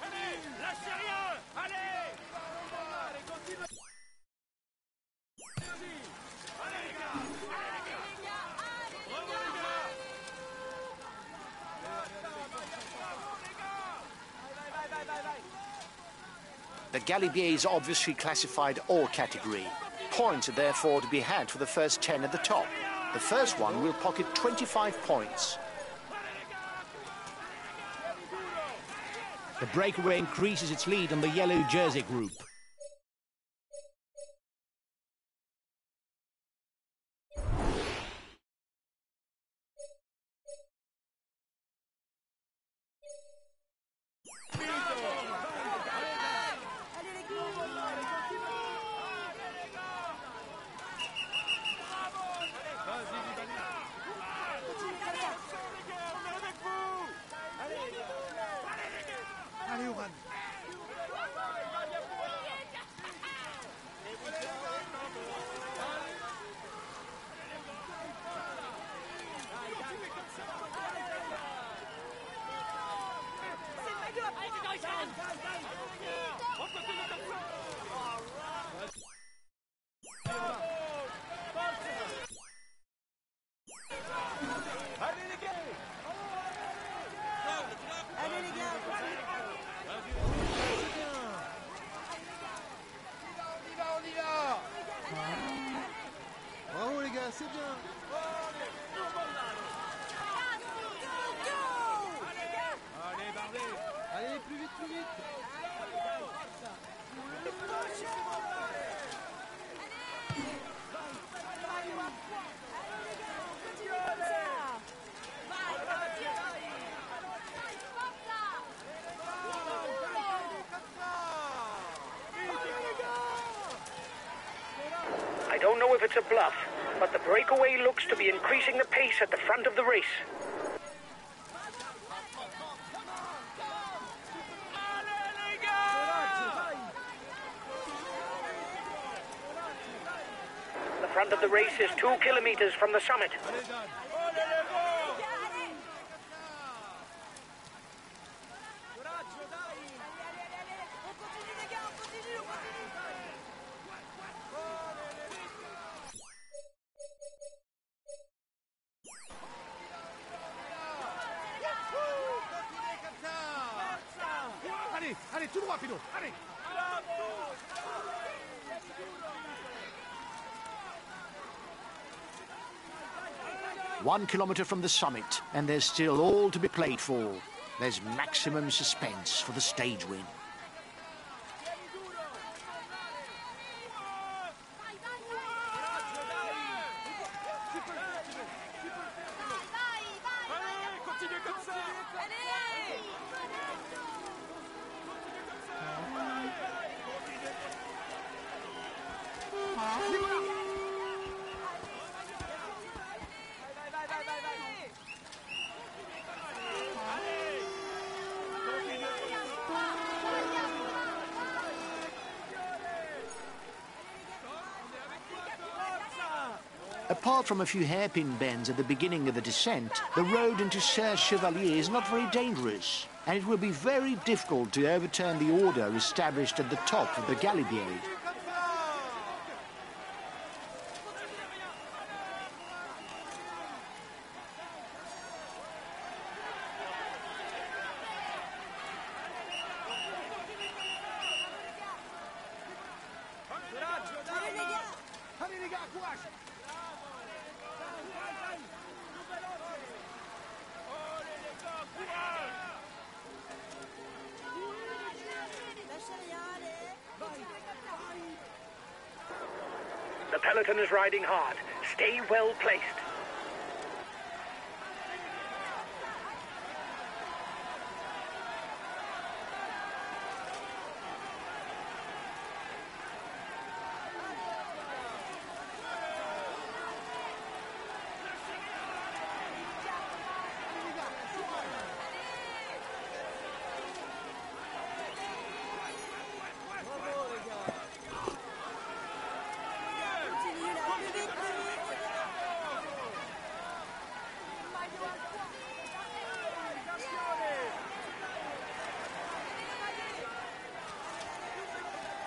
Allez, lâchez rien. Allez. Allez, continue. Allez les gars. Bravo les gars. The Galibier is obviously classified all category. Points are therefore to be had for the first 10 at the top. The first one will pocket 25 points. The breakaway increases its lead on the yellow jersey group. don't know if it's a bluff, but the breakaway looks to be increasing the pace at the front of the race. The front of the race is 2 kilometers from the summit. Allez, tout droit, Pinot, allez. 1 kilometre from the summit, and there's still all to be played for. There's maximum suspense for the stage win. Apart from a few hairpin bends at the beginning of the descent, the road into Serre-Chevalier is not very dangerous, and it will be very difficult to overturn the order established at the top of the Galibier. The peloton is riding hard. Stay well placed.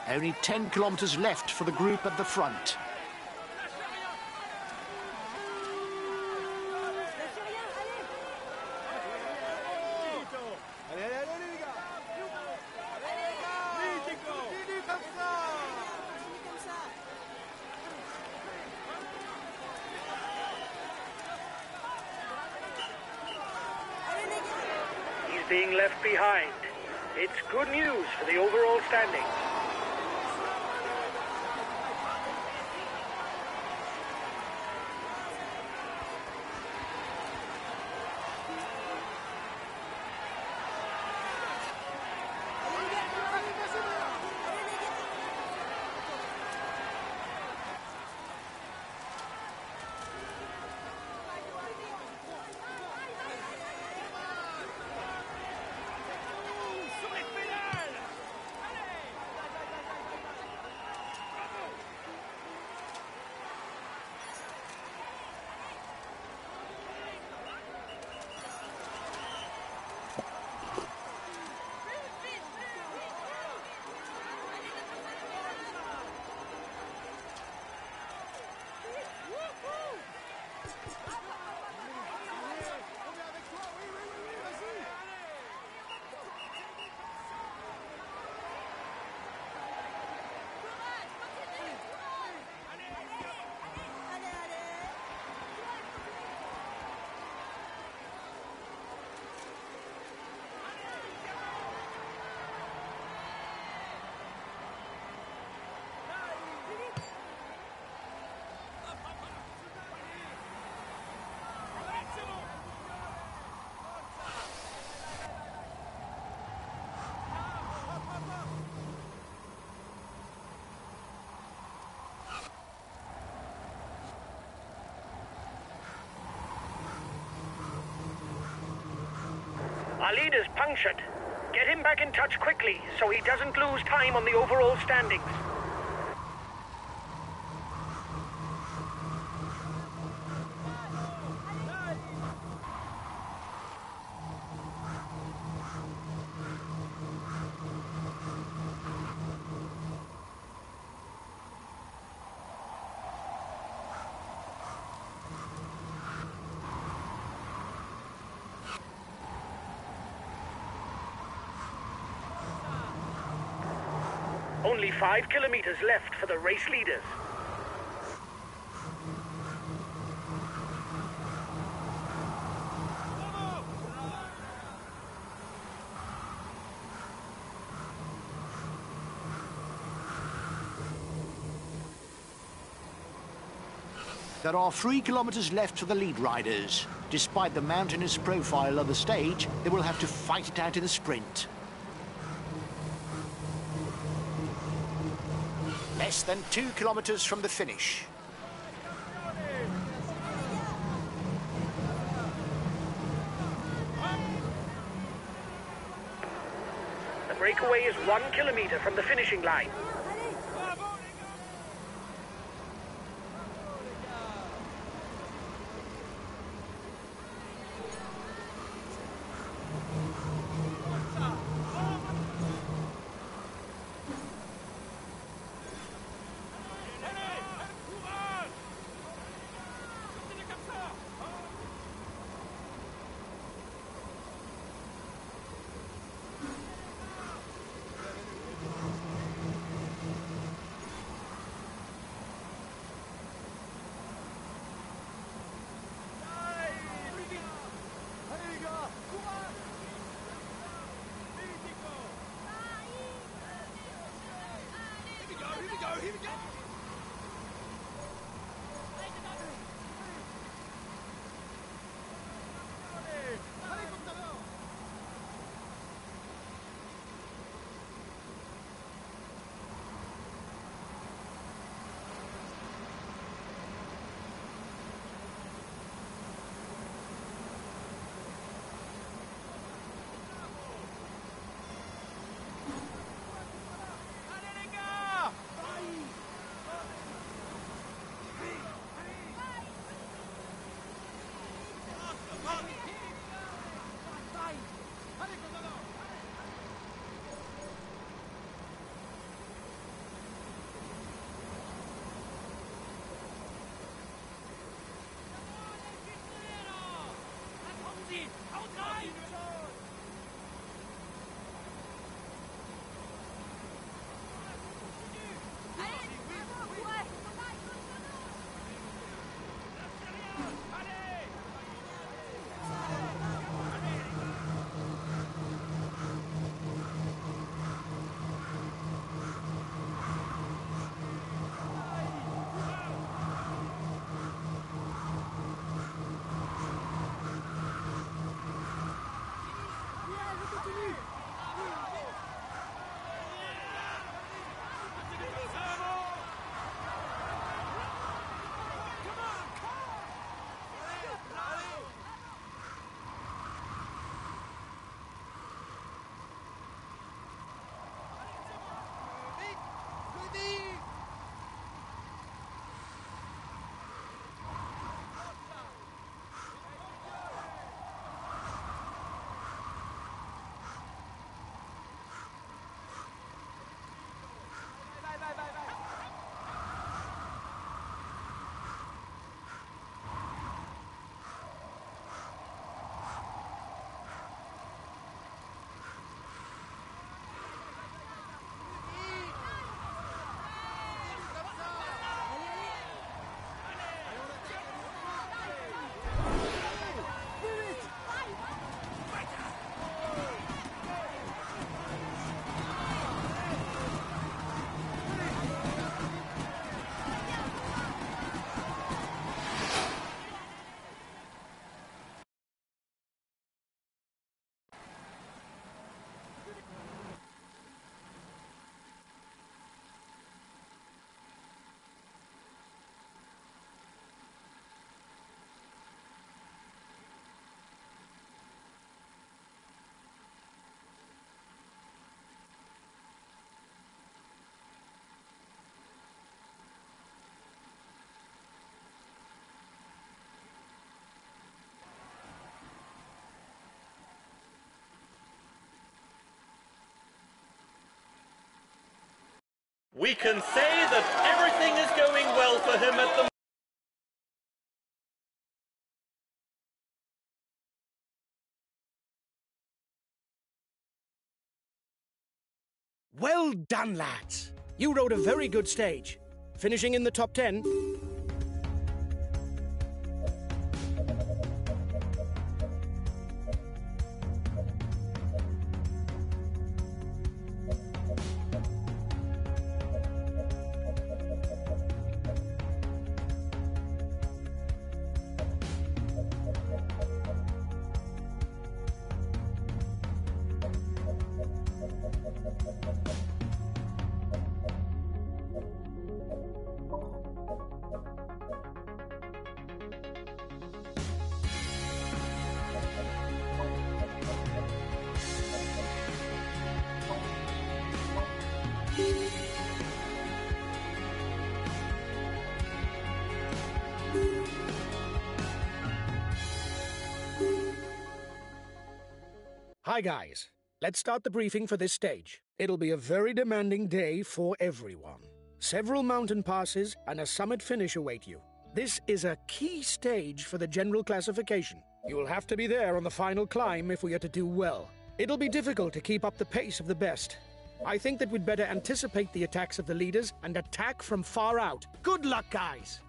Only 10 kilometres left for the group at the front. He's being left behind. It's good news for the overall standing. Our leader's punctured. Get him back in touch quickly so he doesn't lose time on the overall standings. Only 5 kilometers left for the race leaders. There are 3 kilometers left for the lead riders. Despite the mountainous profile of the stage, they will have to fight it out in the sprint. Less than 2 kilometers from the finish. The breakaway is 1 kilometer from the finishing line. we can say that everything is going well for him at the Well done, lads. You rode a very good stage, finishing in the top 10. Hi guys, let's start the briefing for this stage. It'll be a very demanding day for everyone. Several mountain passes and a summit finish await you. This is a key stage for the general classification. You will have to be there on the final climb if we are to do well. It'll be difficult to keep up the pace of the best. I think that we'd better anticipate the attacks of the leaders and attack from far out. Good luck, guys!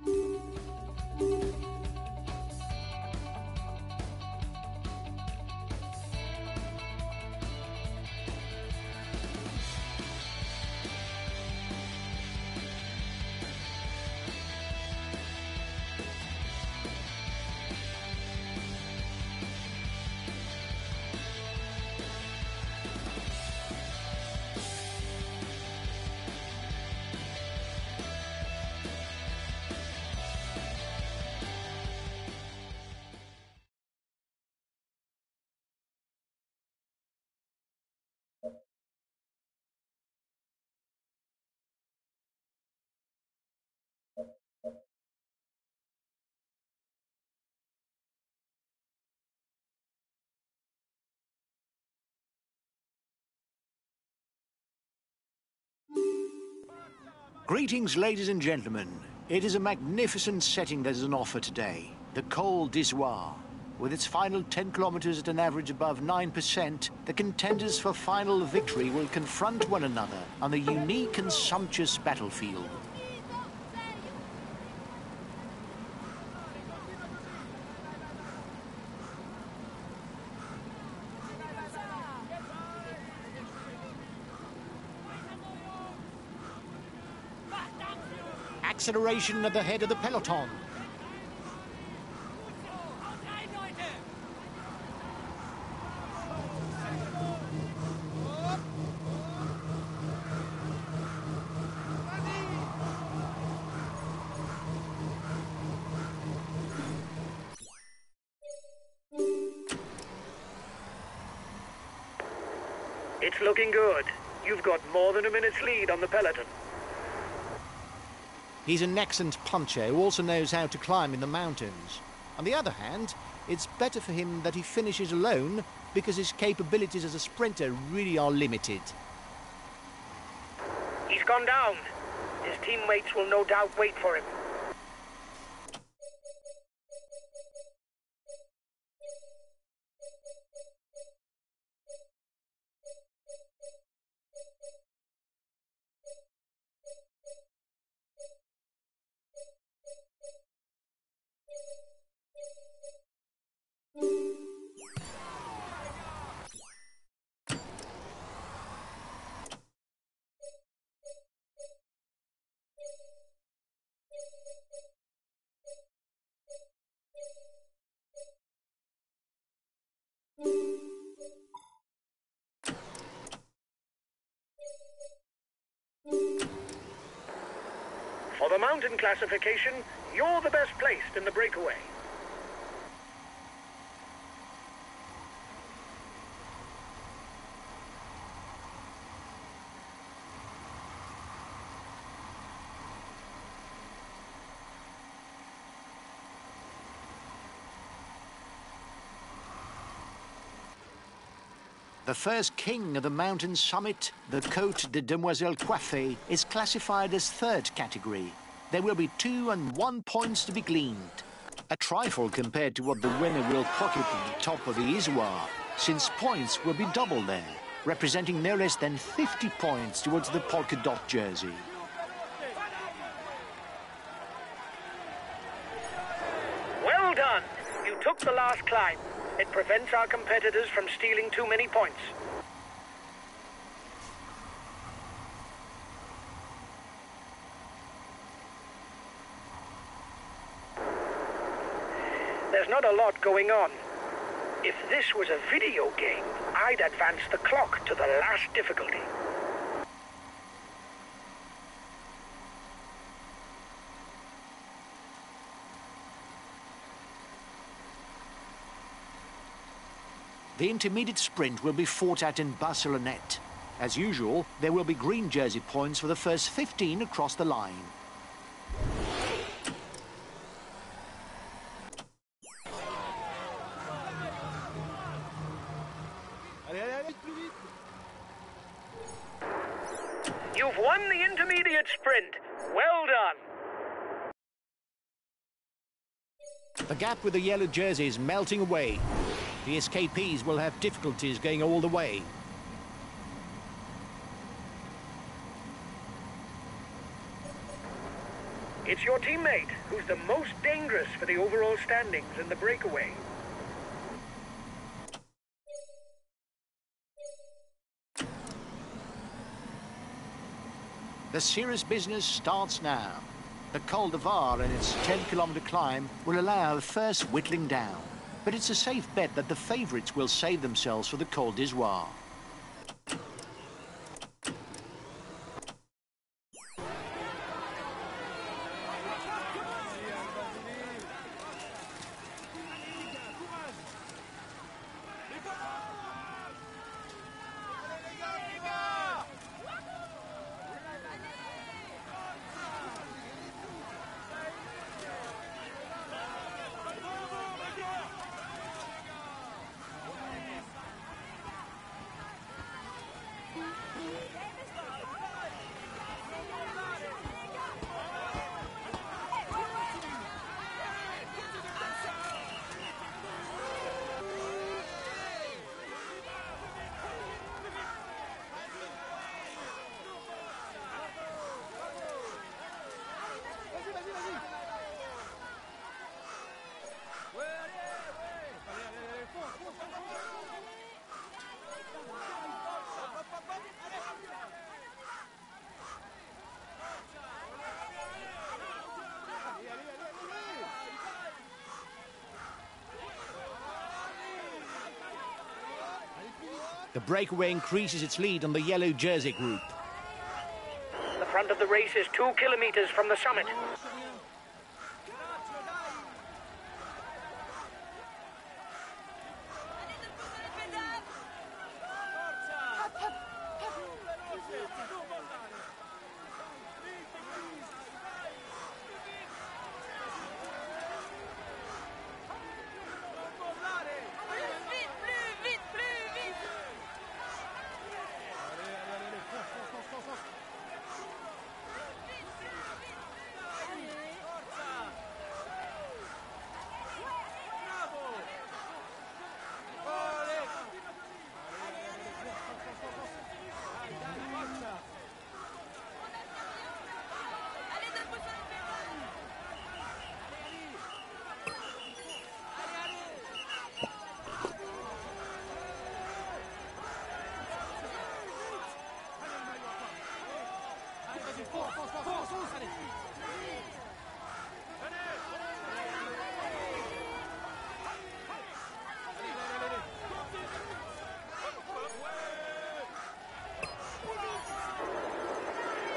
Greetings, ladies and gentlemen. It is a magnificent setting that is on offer today. The Col d'Izoire. With its final 10 kilometers at an average above 9%, the contenders for final victory will confront one another on a unique and sumptuous battlefield. Acceleration at the head of the peloton. It's looking good. You've got more than a minute's lead on the peloton. He's an excellent puncher who also knows how to climb in the mountains. On the other hand, it's better for him that he finishes alone because his capabilities as a sprinter really are limited. He's gone down. His teammates will no doubt wait for him. For the mountain classification, you're the best placed in the breakaway. The first king of the mountain summit, the Côte de Demoiselles Coiffées, is classified as third category. There will be 2 and 1 points to be gleaned. A trifle compared to what the winner will pocket at the top of the Isoire, since points will be double there, representing no less than 50 points towards the polka dot jersey. Well done! You took the last climb. It prevents our competitors from stealing too many points. There's not a lot going on. If this was a video game, I'd advance the clock to the last difficulty. The intermediate sprint will be fought out in Barcelonnette. As usual, there will be green jersey points for the first 15 across the line. You've won the intermediate sprint. Well done. The gap with the yellow jersey is melting away. The escapees will have difficulties going all the way. It's your teammate who's the most dangerous for the overall standings in the breakaway. The serious business starts now. The Col de Var and its 10-kilometer climb will allow a first whittling down. But it's a safe bet that the favourites will save themselves for the Col d'Isoire. The breakaway increases its lead on the yellow jersey group. The front of the race is 2 kilometers from the summit.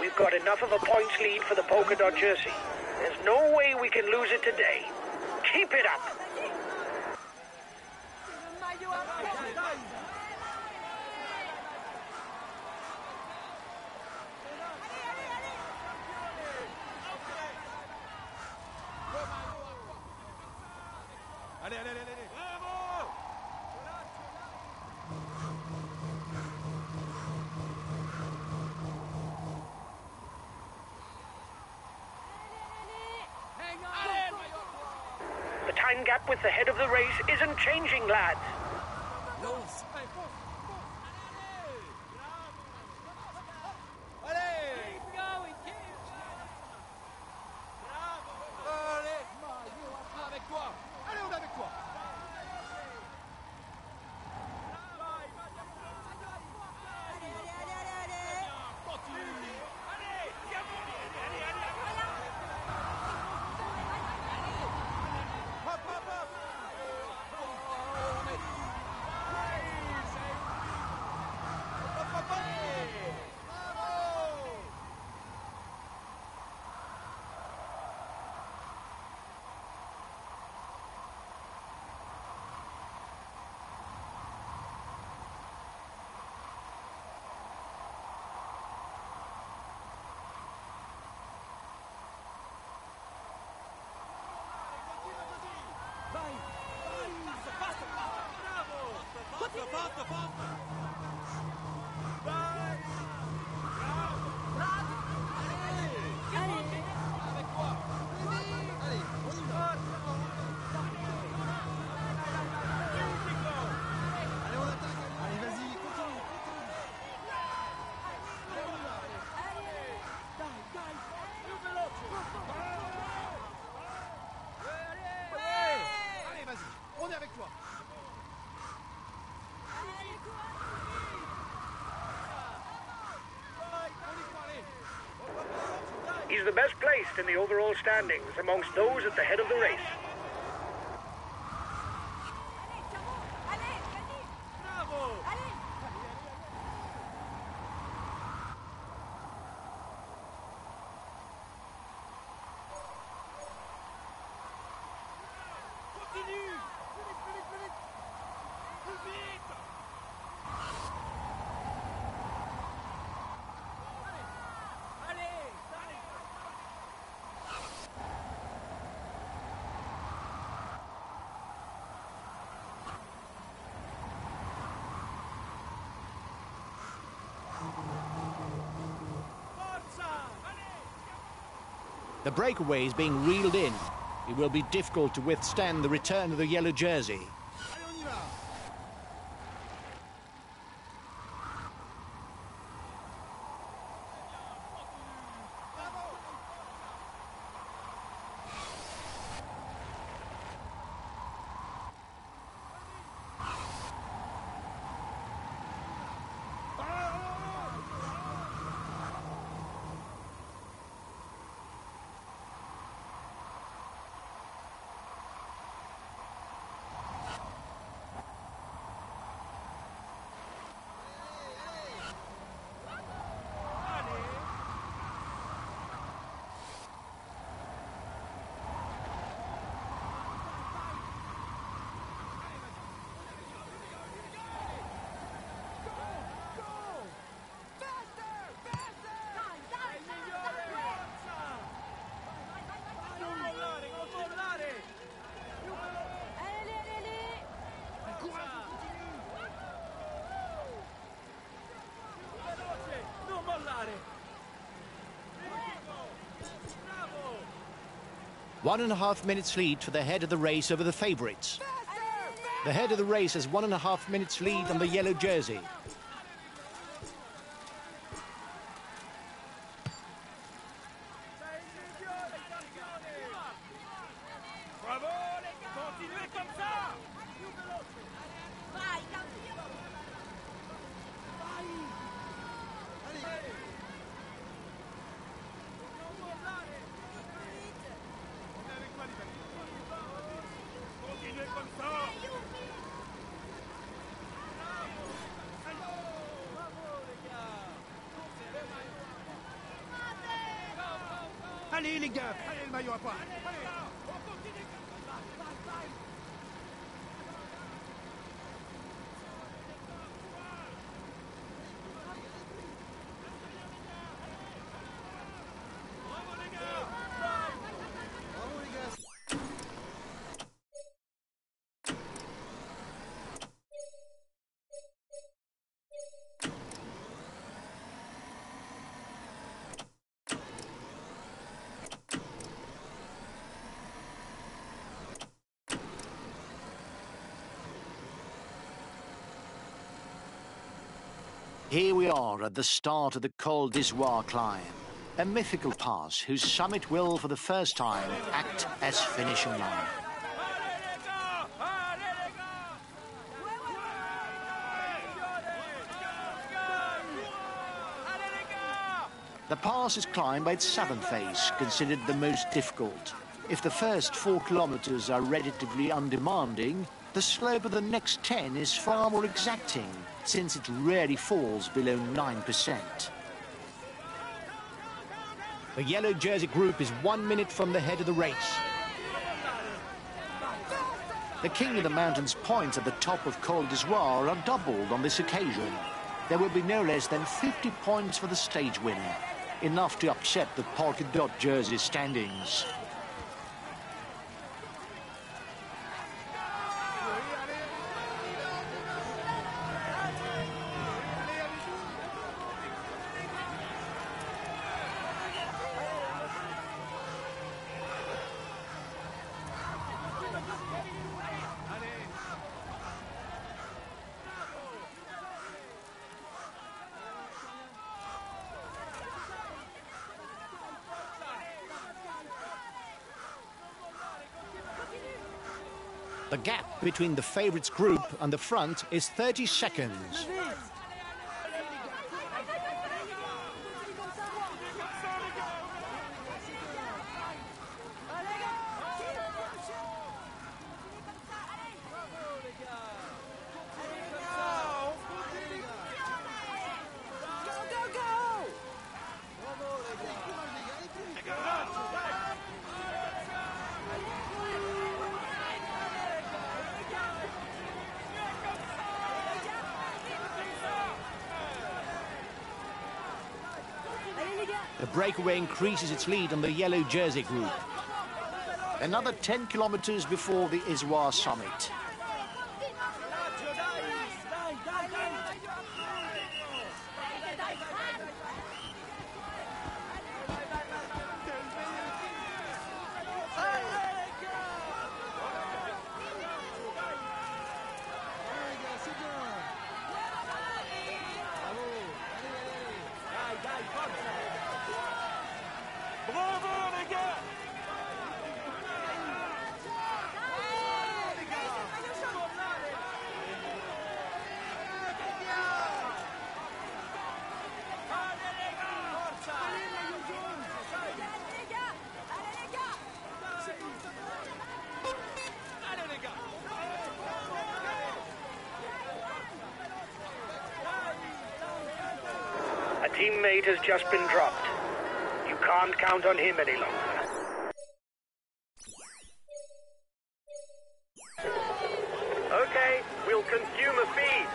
We've got enough of a points lead for the polka dot jersey. There's no way we can lose it today. Keep it up. time gap with the head of the race isn't changing, lads. He's the best placed in the overall standings amongst those at the head of the race. The breakaway is being reeled in. It will be difficult to withstand the return of the yellow jersey. One and a half minutes lead for the head of the race over the favourites. The head of the race has 1.5 minutes lead on the yellow jersey. Allez les gars, allez le maillot à part. Here we are at the start of the Col d'Izoire climb, a mythical pass whose summit will, for the first time, act as finishing line. The pass is climbed by its southern face, considered the most difficult. If the first 4 kilometers are relatively undemanding, the slope of the next 10 is far more exacting, since it rarely falls below 9%. The yellow jersey group is 1 minute from the head of the race. The King of the Mountains points at the top of Col d'Izoire are doubled on this occasion. There will be no less than 50 points for the stage winner, enough to upset the polka dot jersey standings. The gap between the favourites group and the front is 30 seconds. The breakaway increases its lead on the yellow jersey group. Another 10 kilometers before the Izoire summit. A teammate has just been dropped. You can't count on him any longer. Okay, we'll consume a feed.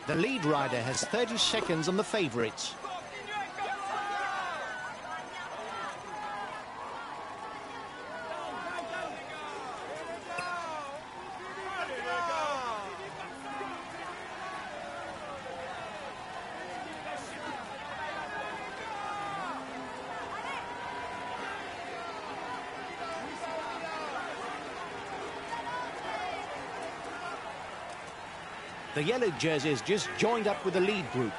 The lead rider has 30 seconds on the favourites. The yellow jersey has just joined up with the lead group.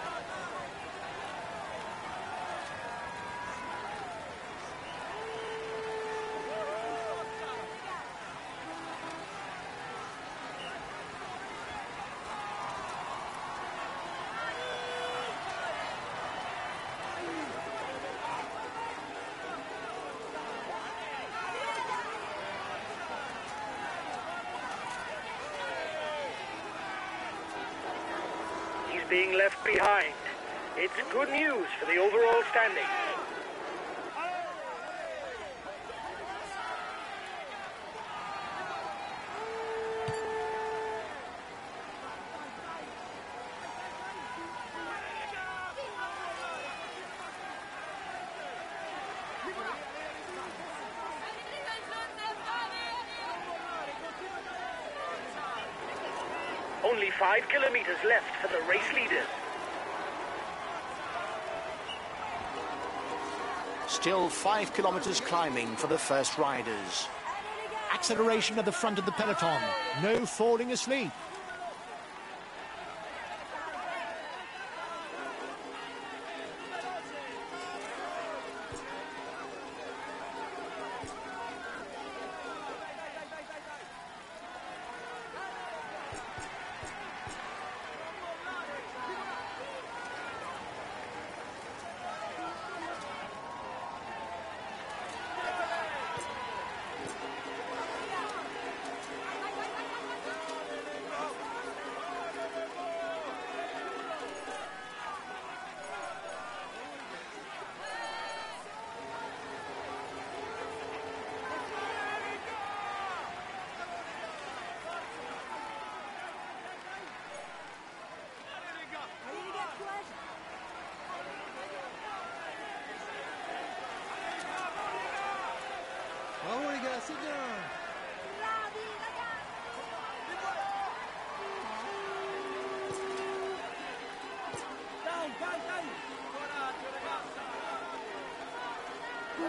Being left behind. It's good news for the overall standing. Only 5 kilometers left for the race leaders. Still 5 kilometers climbing for the first riders. Acceleration at the front of the peloton. No falling asleep. Bravo les gars, c'est bien.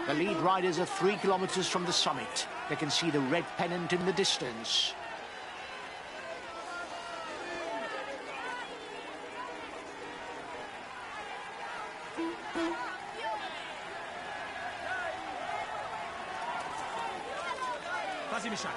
The lead riders are 3 kilometers from the summit. They can see the red pennant in the distance. Vas-y, Michel.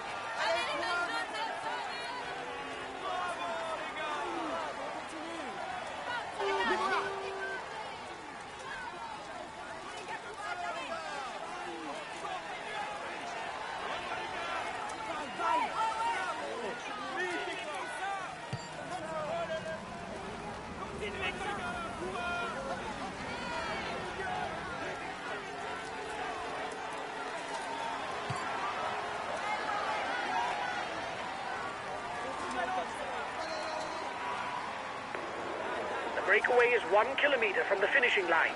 The breakaway is 1 kilometer from the finishing line.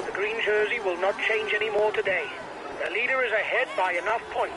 The green jersey will not change anymore today. The leader is ahead by enough points.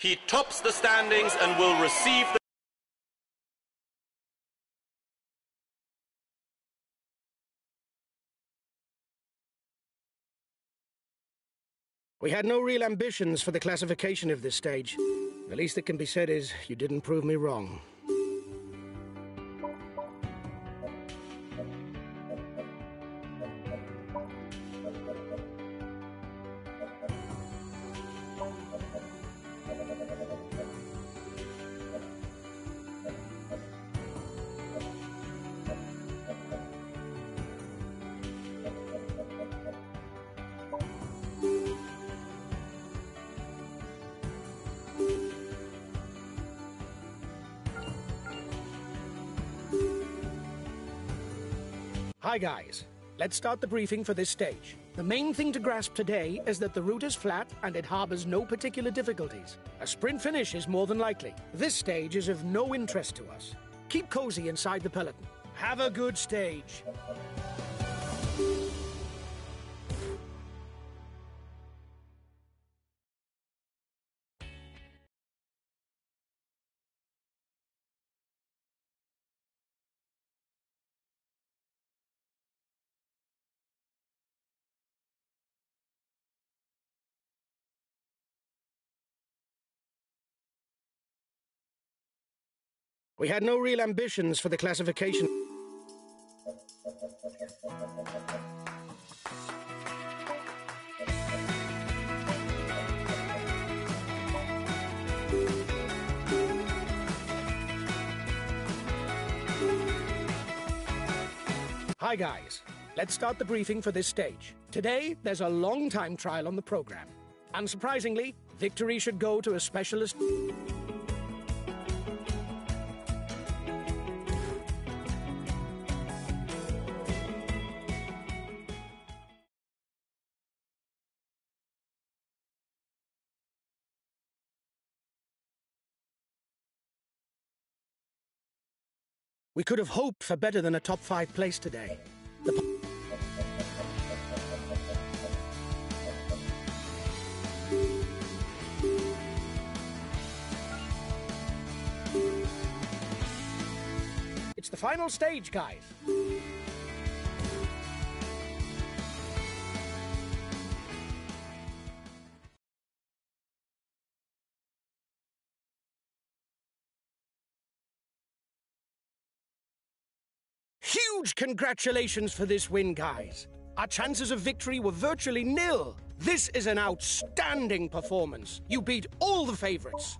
He tops the standings and will receive the... We had no real ambitions for the classification of this stage. The least that can be said is you didn't prove me wrong. Hi guys, let's start the briefing for this stage. The main thing to grasp today is that the route is flat and it harbors no particular difficulties. A sprint finish is more than likely. This stage is of no interest to us. Keep cozy inside the peloton. Have a good stage. We had no real ambitions for the classification. Hi guys, let's start the briefing for this stage. Today, there's a long time trial on the program. Unsurprisingly, victory should go to a specialist. We could have hoped for better than a top 5 place today. It's the final stage, guys. Huge congratulations for this win, guys. Our chances of victory were virtually nil. This is an outstanding performance. You beat all the favorites.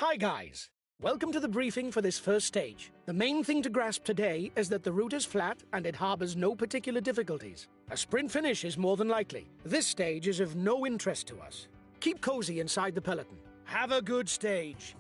Hi guys! Welcome to the briefing for this first stage. The main thing to grasp today is that the route is flat and it harbors no particular difficulties. A sprint finish is more than likely. This stage is of no interest to us. Keep cozy inside the peloton. Have a good stage.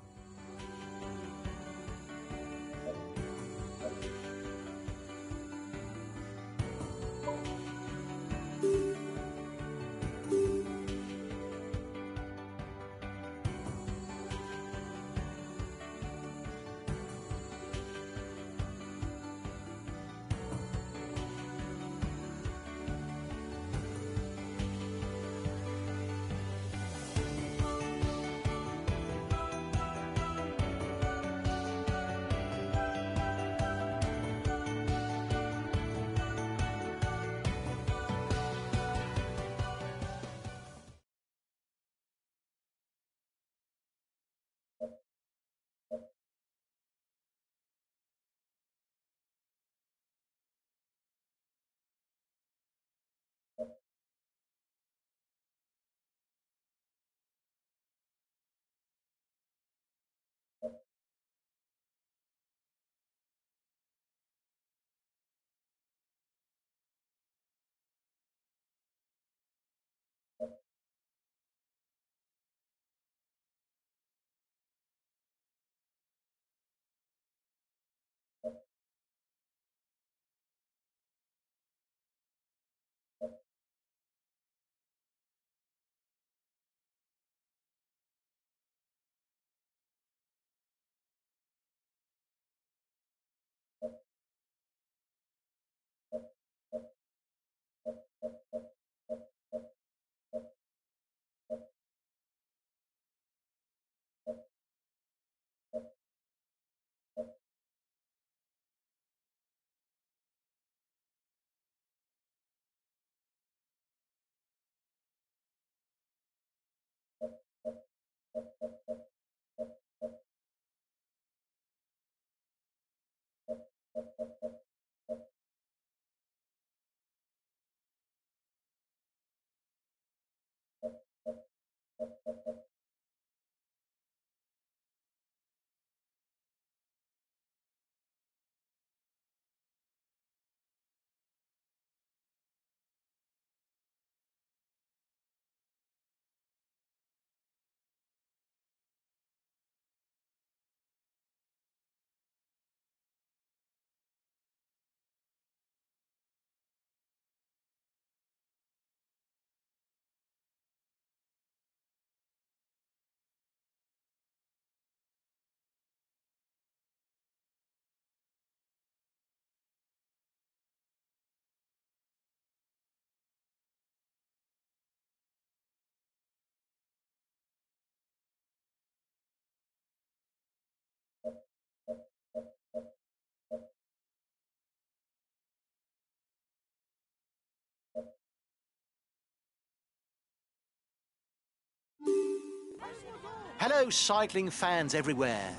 Hello, cycling fans everywhere.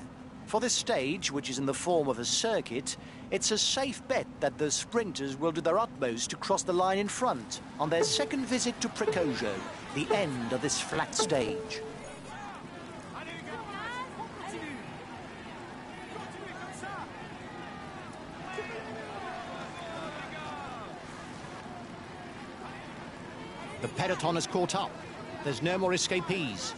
For this stage, which is in the form of a circuit, it's a safe bet that the sprinters will do their utmost to cross the line in front on their second visit to Precojo, the end of this flat stage. The peloton has caught up. There's no more escapees.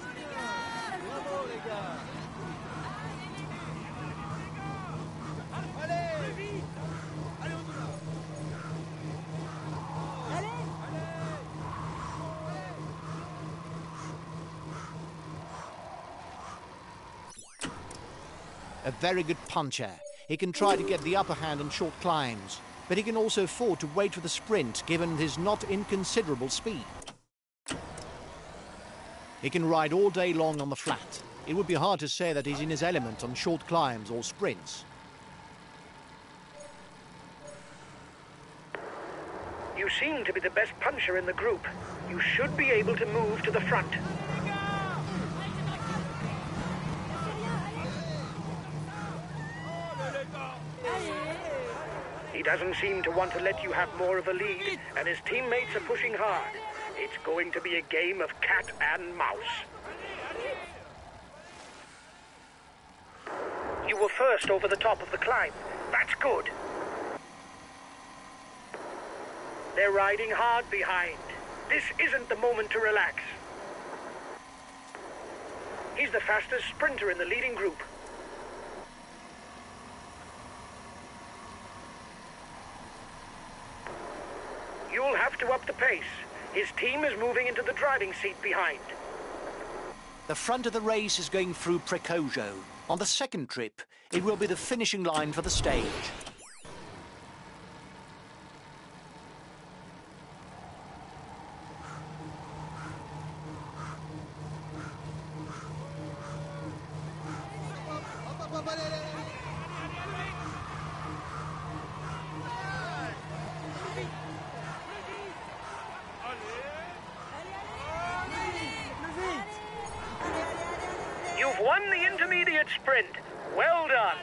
A very good puncher. He can try to get the upper hand on short climbs, but he can also afford to wait for the sprint given his not inconsiderable speed. He can ride all day long on the flat. It would be hard to say that he's in his element on short climbs or sprints. You seem to be the best puncher in the group. You should be able to move to the front. He doesn't seem to want to let you have more of a lead, and his teammates are pushing hard. It's going to be a game of cat and mouse. You were first over the top of the climb. That's good. They're riding hard behind. This isn't the moment to relax. He's the fastest sprinter in the leading group. You'll have to up the pace. His team is moving into the driving seat behind. The front of the race is going through Precojo. On the second trip, it will be the finishing line for the stage. You've won the intermediate sprint. Well done.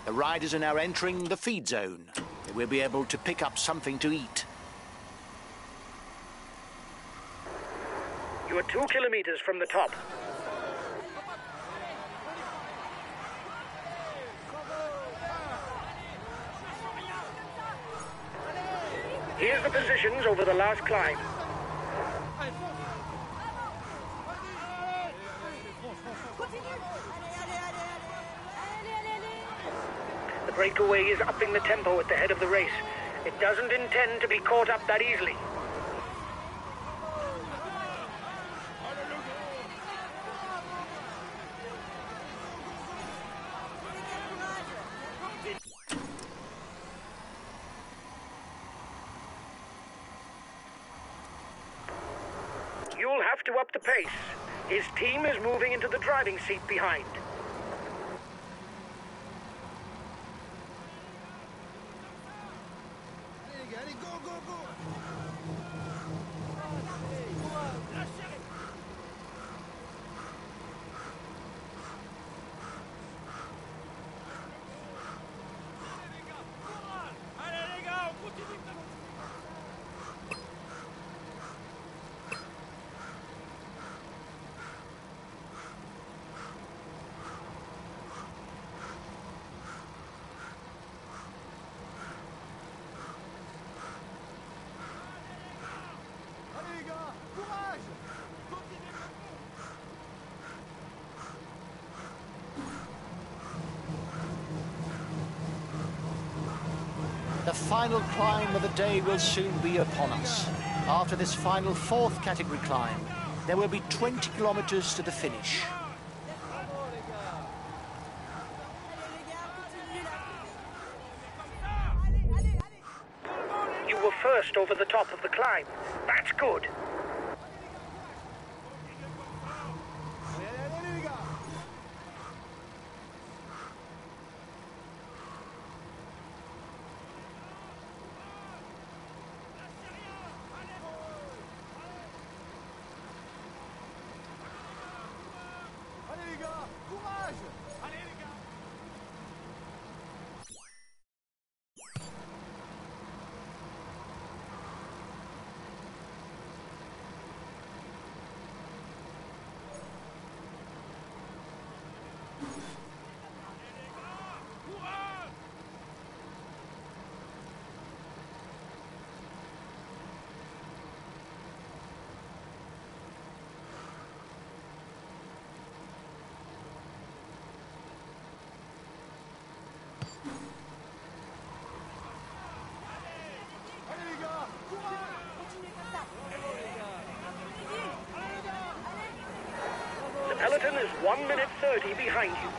The riders are now entering the feed zone. They will be able to pick up something to eat. You are 2 kilometers from the top. Here's the positions over the last climb. The breakaway is upping the tempo at the head of the race. It doesn't intend to be caught up that easily. You'll have to up the pace. His team is moving into the driving seat behind. The final climb of the day will soon be upon us. After this final fourth category climb, there will be 20 kilometers to the finish. You were first over the top of the climb. That's good. The peloton is 1 minute 30 behind you.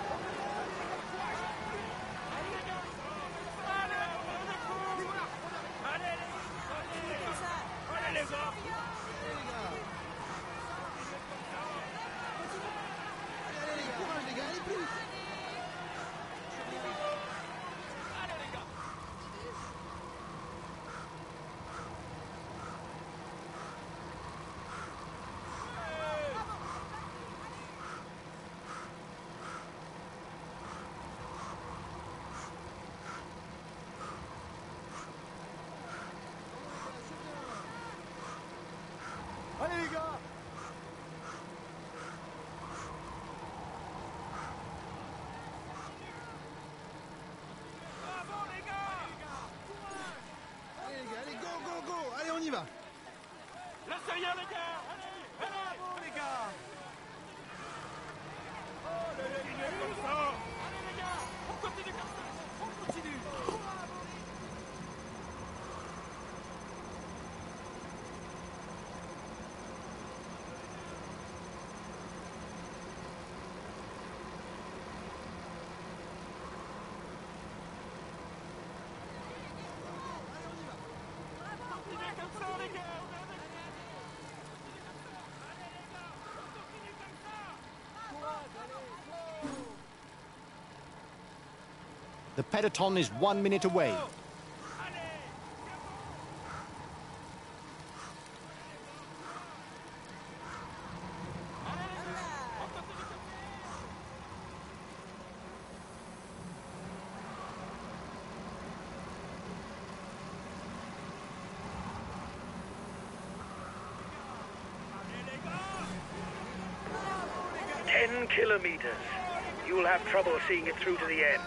derrière les gars. Allez, bravo les gars. Oh, le ligne comme ça. Allez les gars, on continue comme ça. On continue. The peloton is 1 minute away. "10 kilometers. You'll have trouble seeing it through to the end."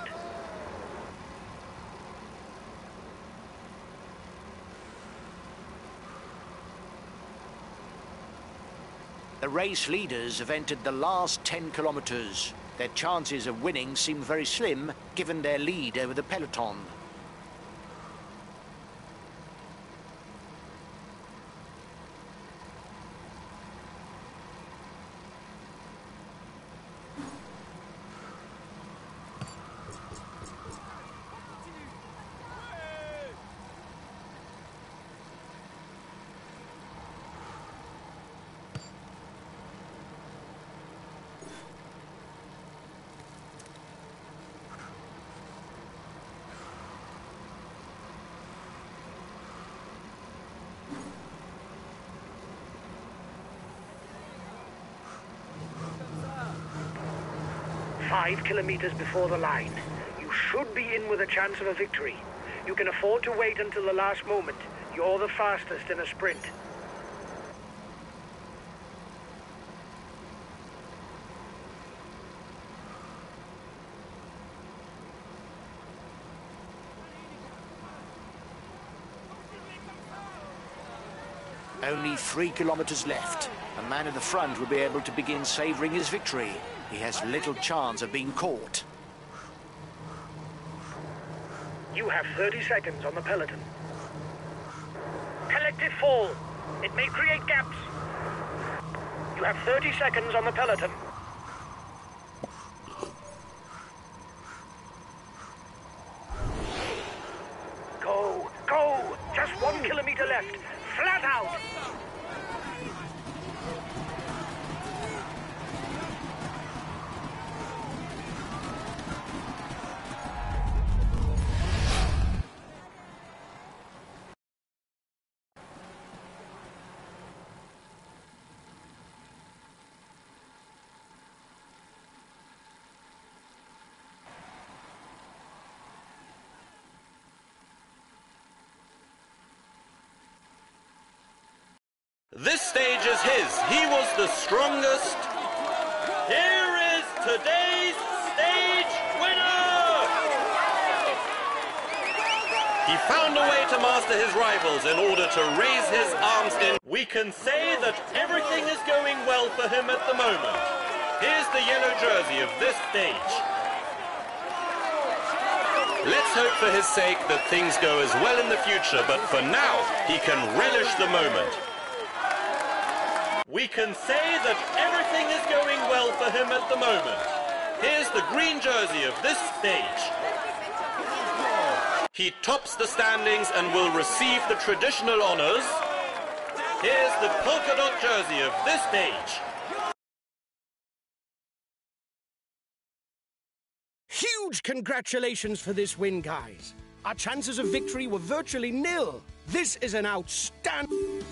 The race leaders have entered the last 10 kilometres. Their chances of winning seem very slim, given their lead over the peloton. "5 kilometers before the line. You should be in with a chance of a victory. You can afford to wait until the last moment. You're the fastest in a sprint." Only 3 kilometres left. The man at the front will be able to begin savouring his victory. He has little chance of being caught. You have 30 seconds on the peloton. Collective fall. It may create gaps. You have 30 seconds on the peloton. Go, go! Just 1 kilometer left. Flat out! This stage is his. He was the strongest. Here is today's stage winner! He found a way to master his rivals in order to raise his arms in. We can say that everything is going well for him at the moment. Here's the yellow jersey of this stage. Let's hope for his sake that things go as well in the future, but for now, he can relish the moment. We can say that everything is going well for him at the moment. Here's the green jersey of this stage. He tops the standings and will receive the traditional honors. Here's the polka dot jersey of this stage. Huge congratulations for this win, guys. Our chances of victory were virtually nil. This is an outstanding...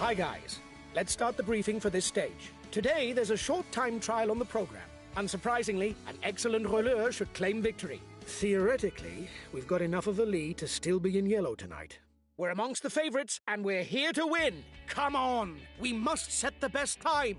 Hi guys, let's start the briefing for this stage. Today there's a short time trial on the program. Unsurprisingly, an excellent rouleur should claim victory. Theoretically, we've got enough of a lead to still be in yellow tonight. We're amongst the favorites and we're here to win. Come on, we must set the best time.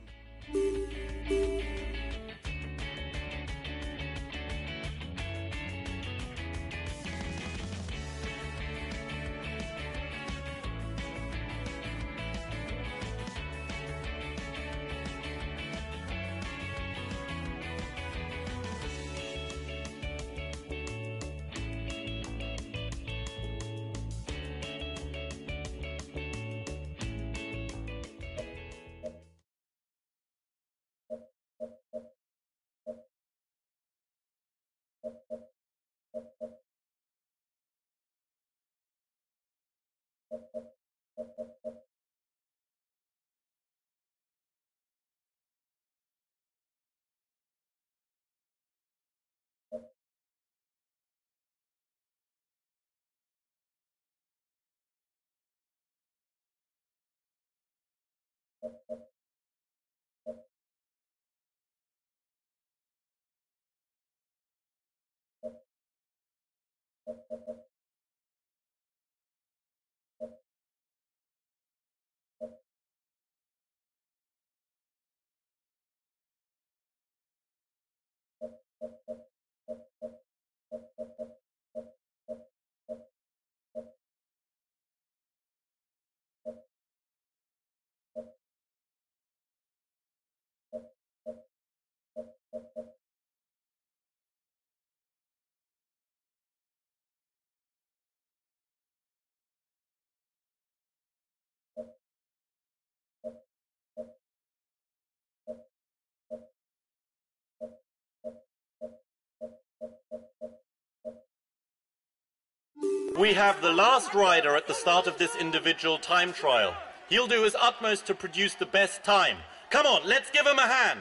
We have the last rider at the start of this individual time trial. He'll do his utmost to produce the best time. Come on, let's give him a hand.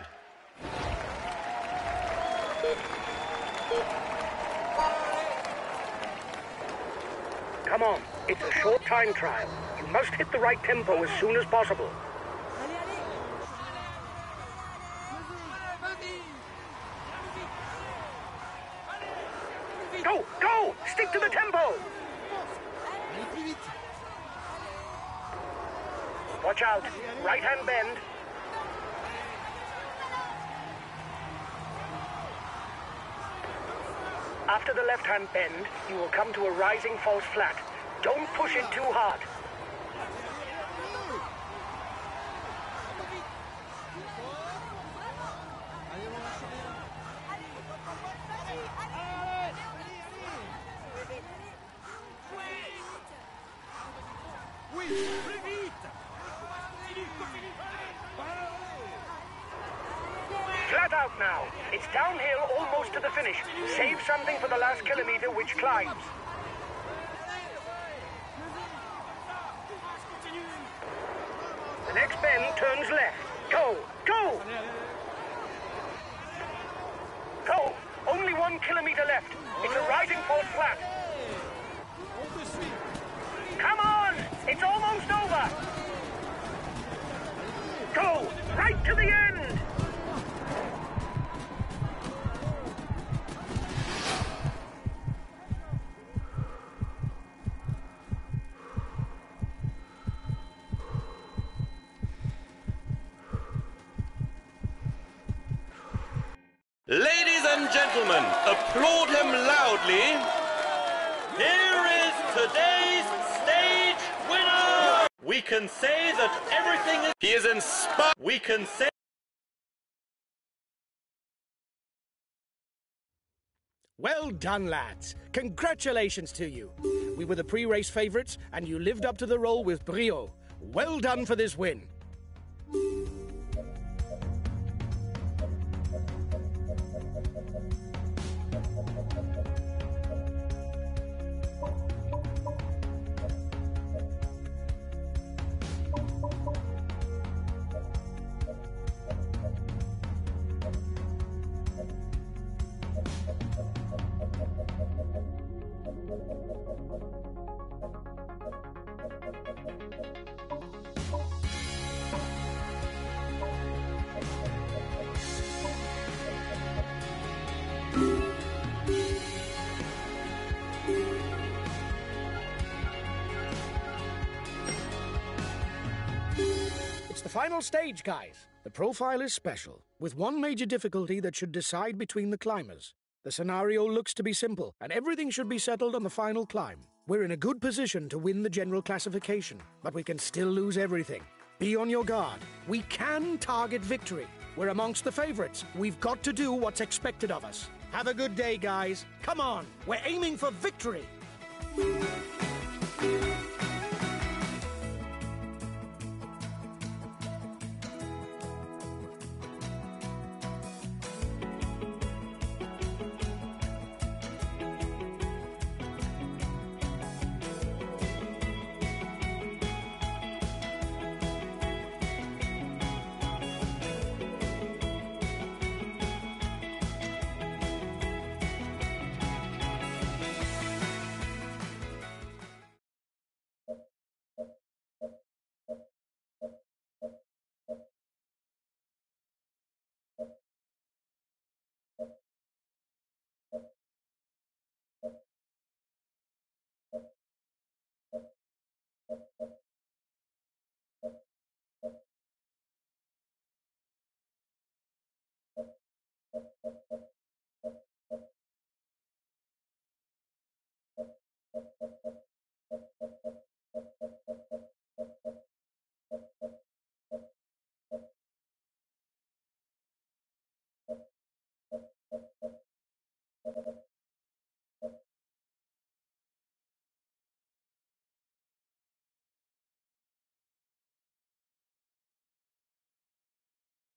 Come on, it's a short time trial. You must hit the right tempo as soon as possible. Go, go! Stick to the tempo! Watch out, right-hand bend. After the left-hand bend, you will come to a rising false flat. Don't push it too hard. Flat out now. It's downhill almost to the finish. Save something for the last kilometer, which climbs. The next bend turns left. Go! Go! Go! Only 1 kilometer left. It's a rising false flat. Come on! It's almost over! Go! Right to the end! Ladies and gentlemen, applaud him loudly. Here is today's stage winner! We can say that everything is... He is inspired. We can say... Well done, lads. Congratulations to you. We were the pre-race favorites, and you lived up to the role with brio. Well done for this win. the final stage, guys. The profile is special, with one major difficulty that should decide between the climbers. The scenario looks to be simple, and everything should be settled on the final climb. We're in a good position to win the general classification, but we can still lose everything. Be on your guard. We can target victory. We're amongst the favorites. We've got to do what's expected of us. Have a good day, guys. Come on, we're aiming for victory.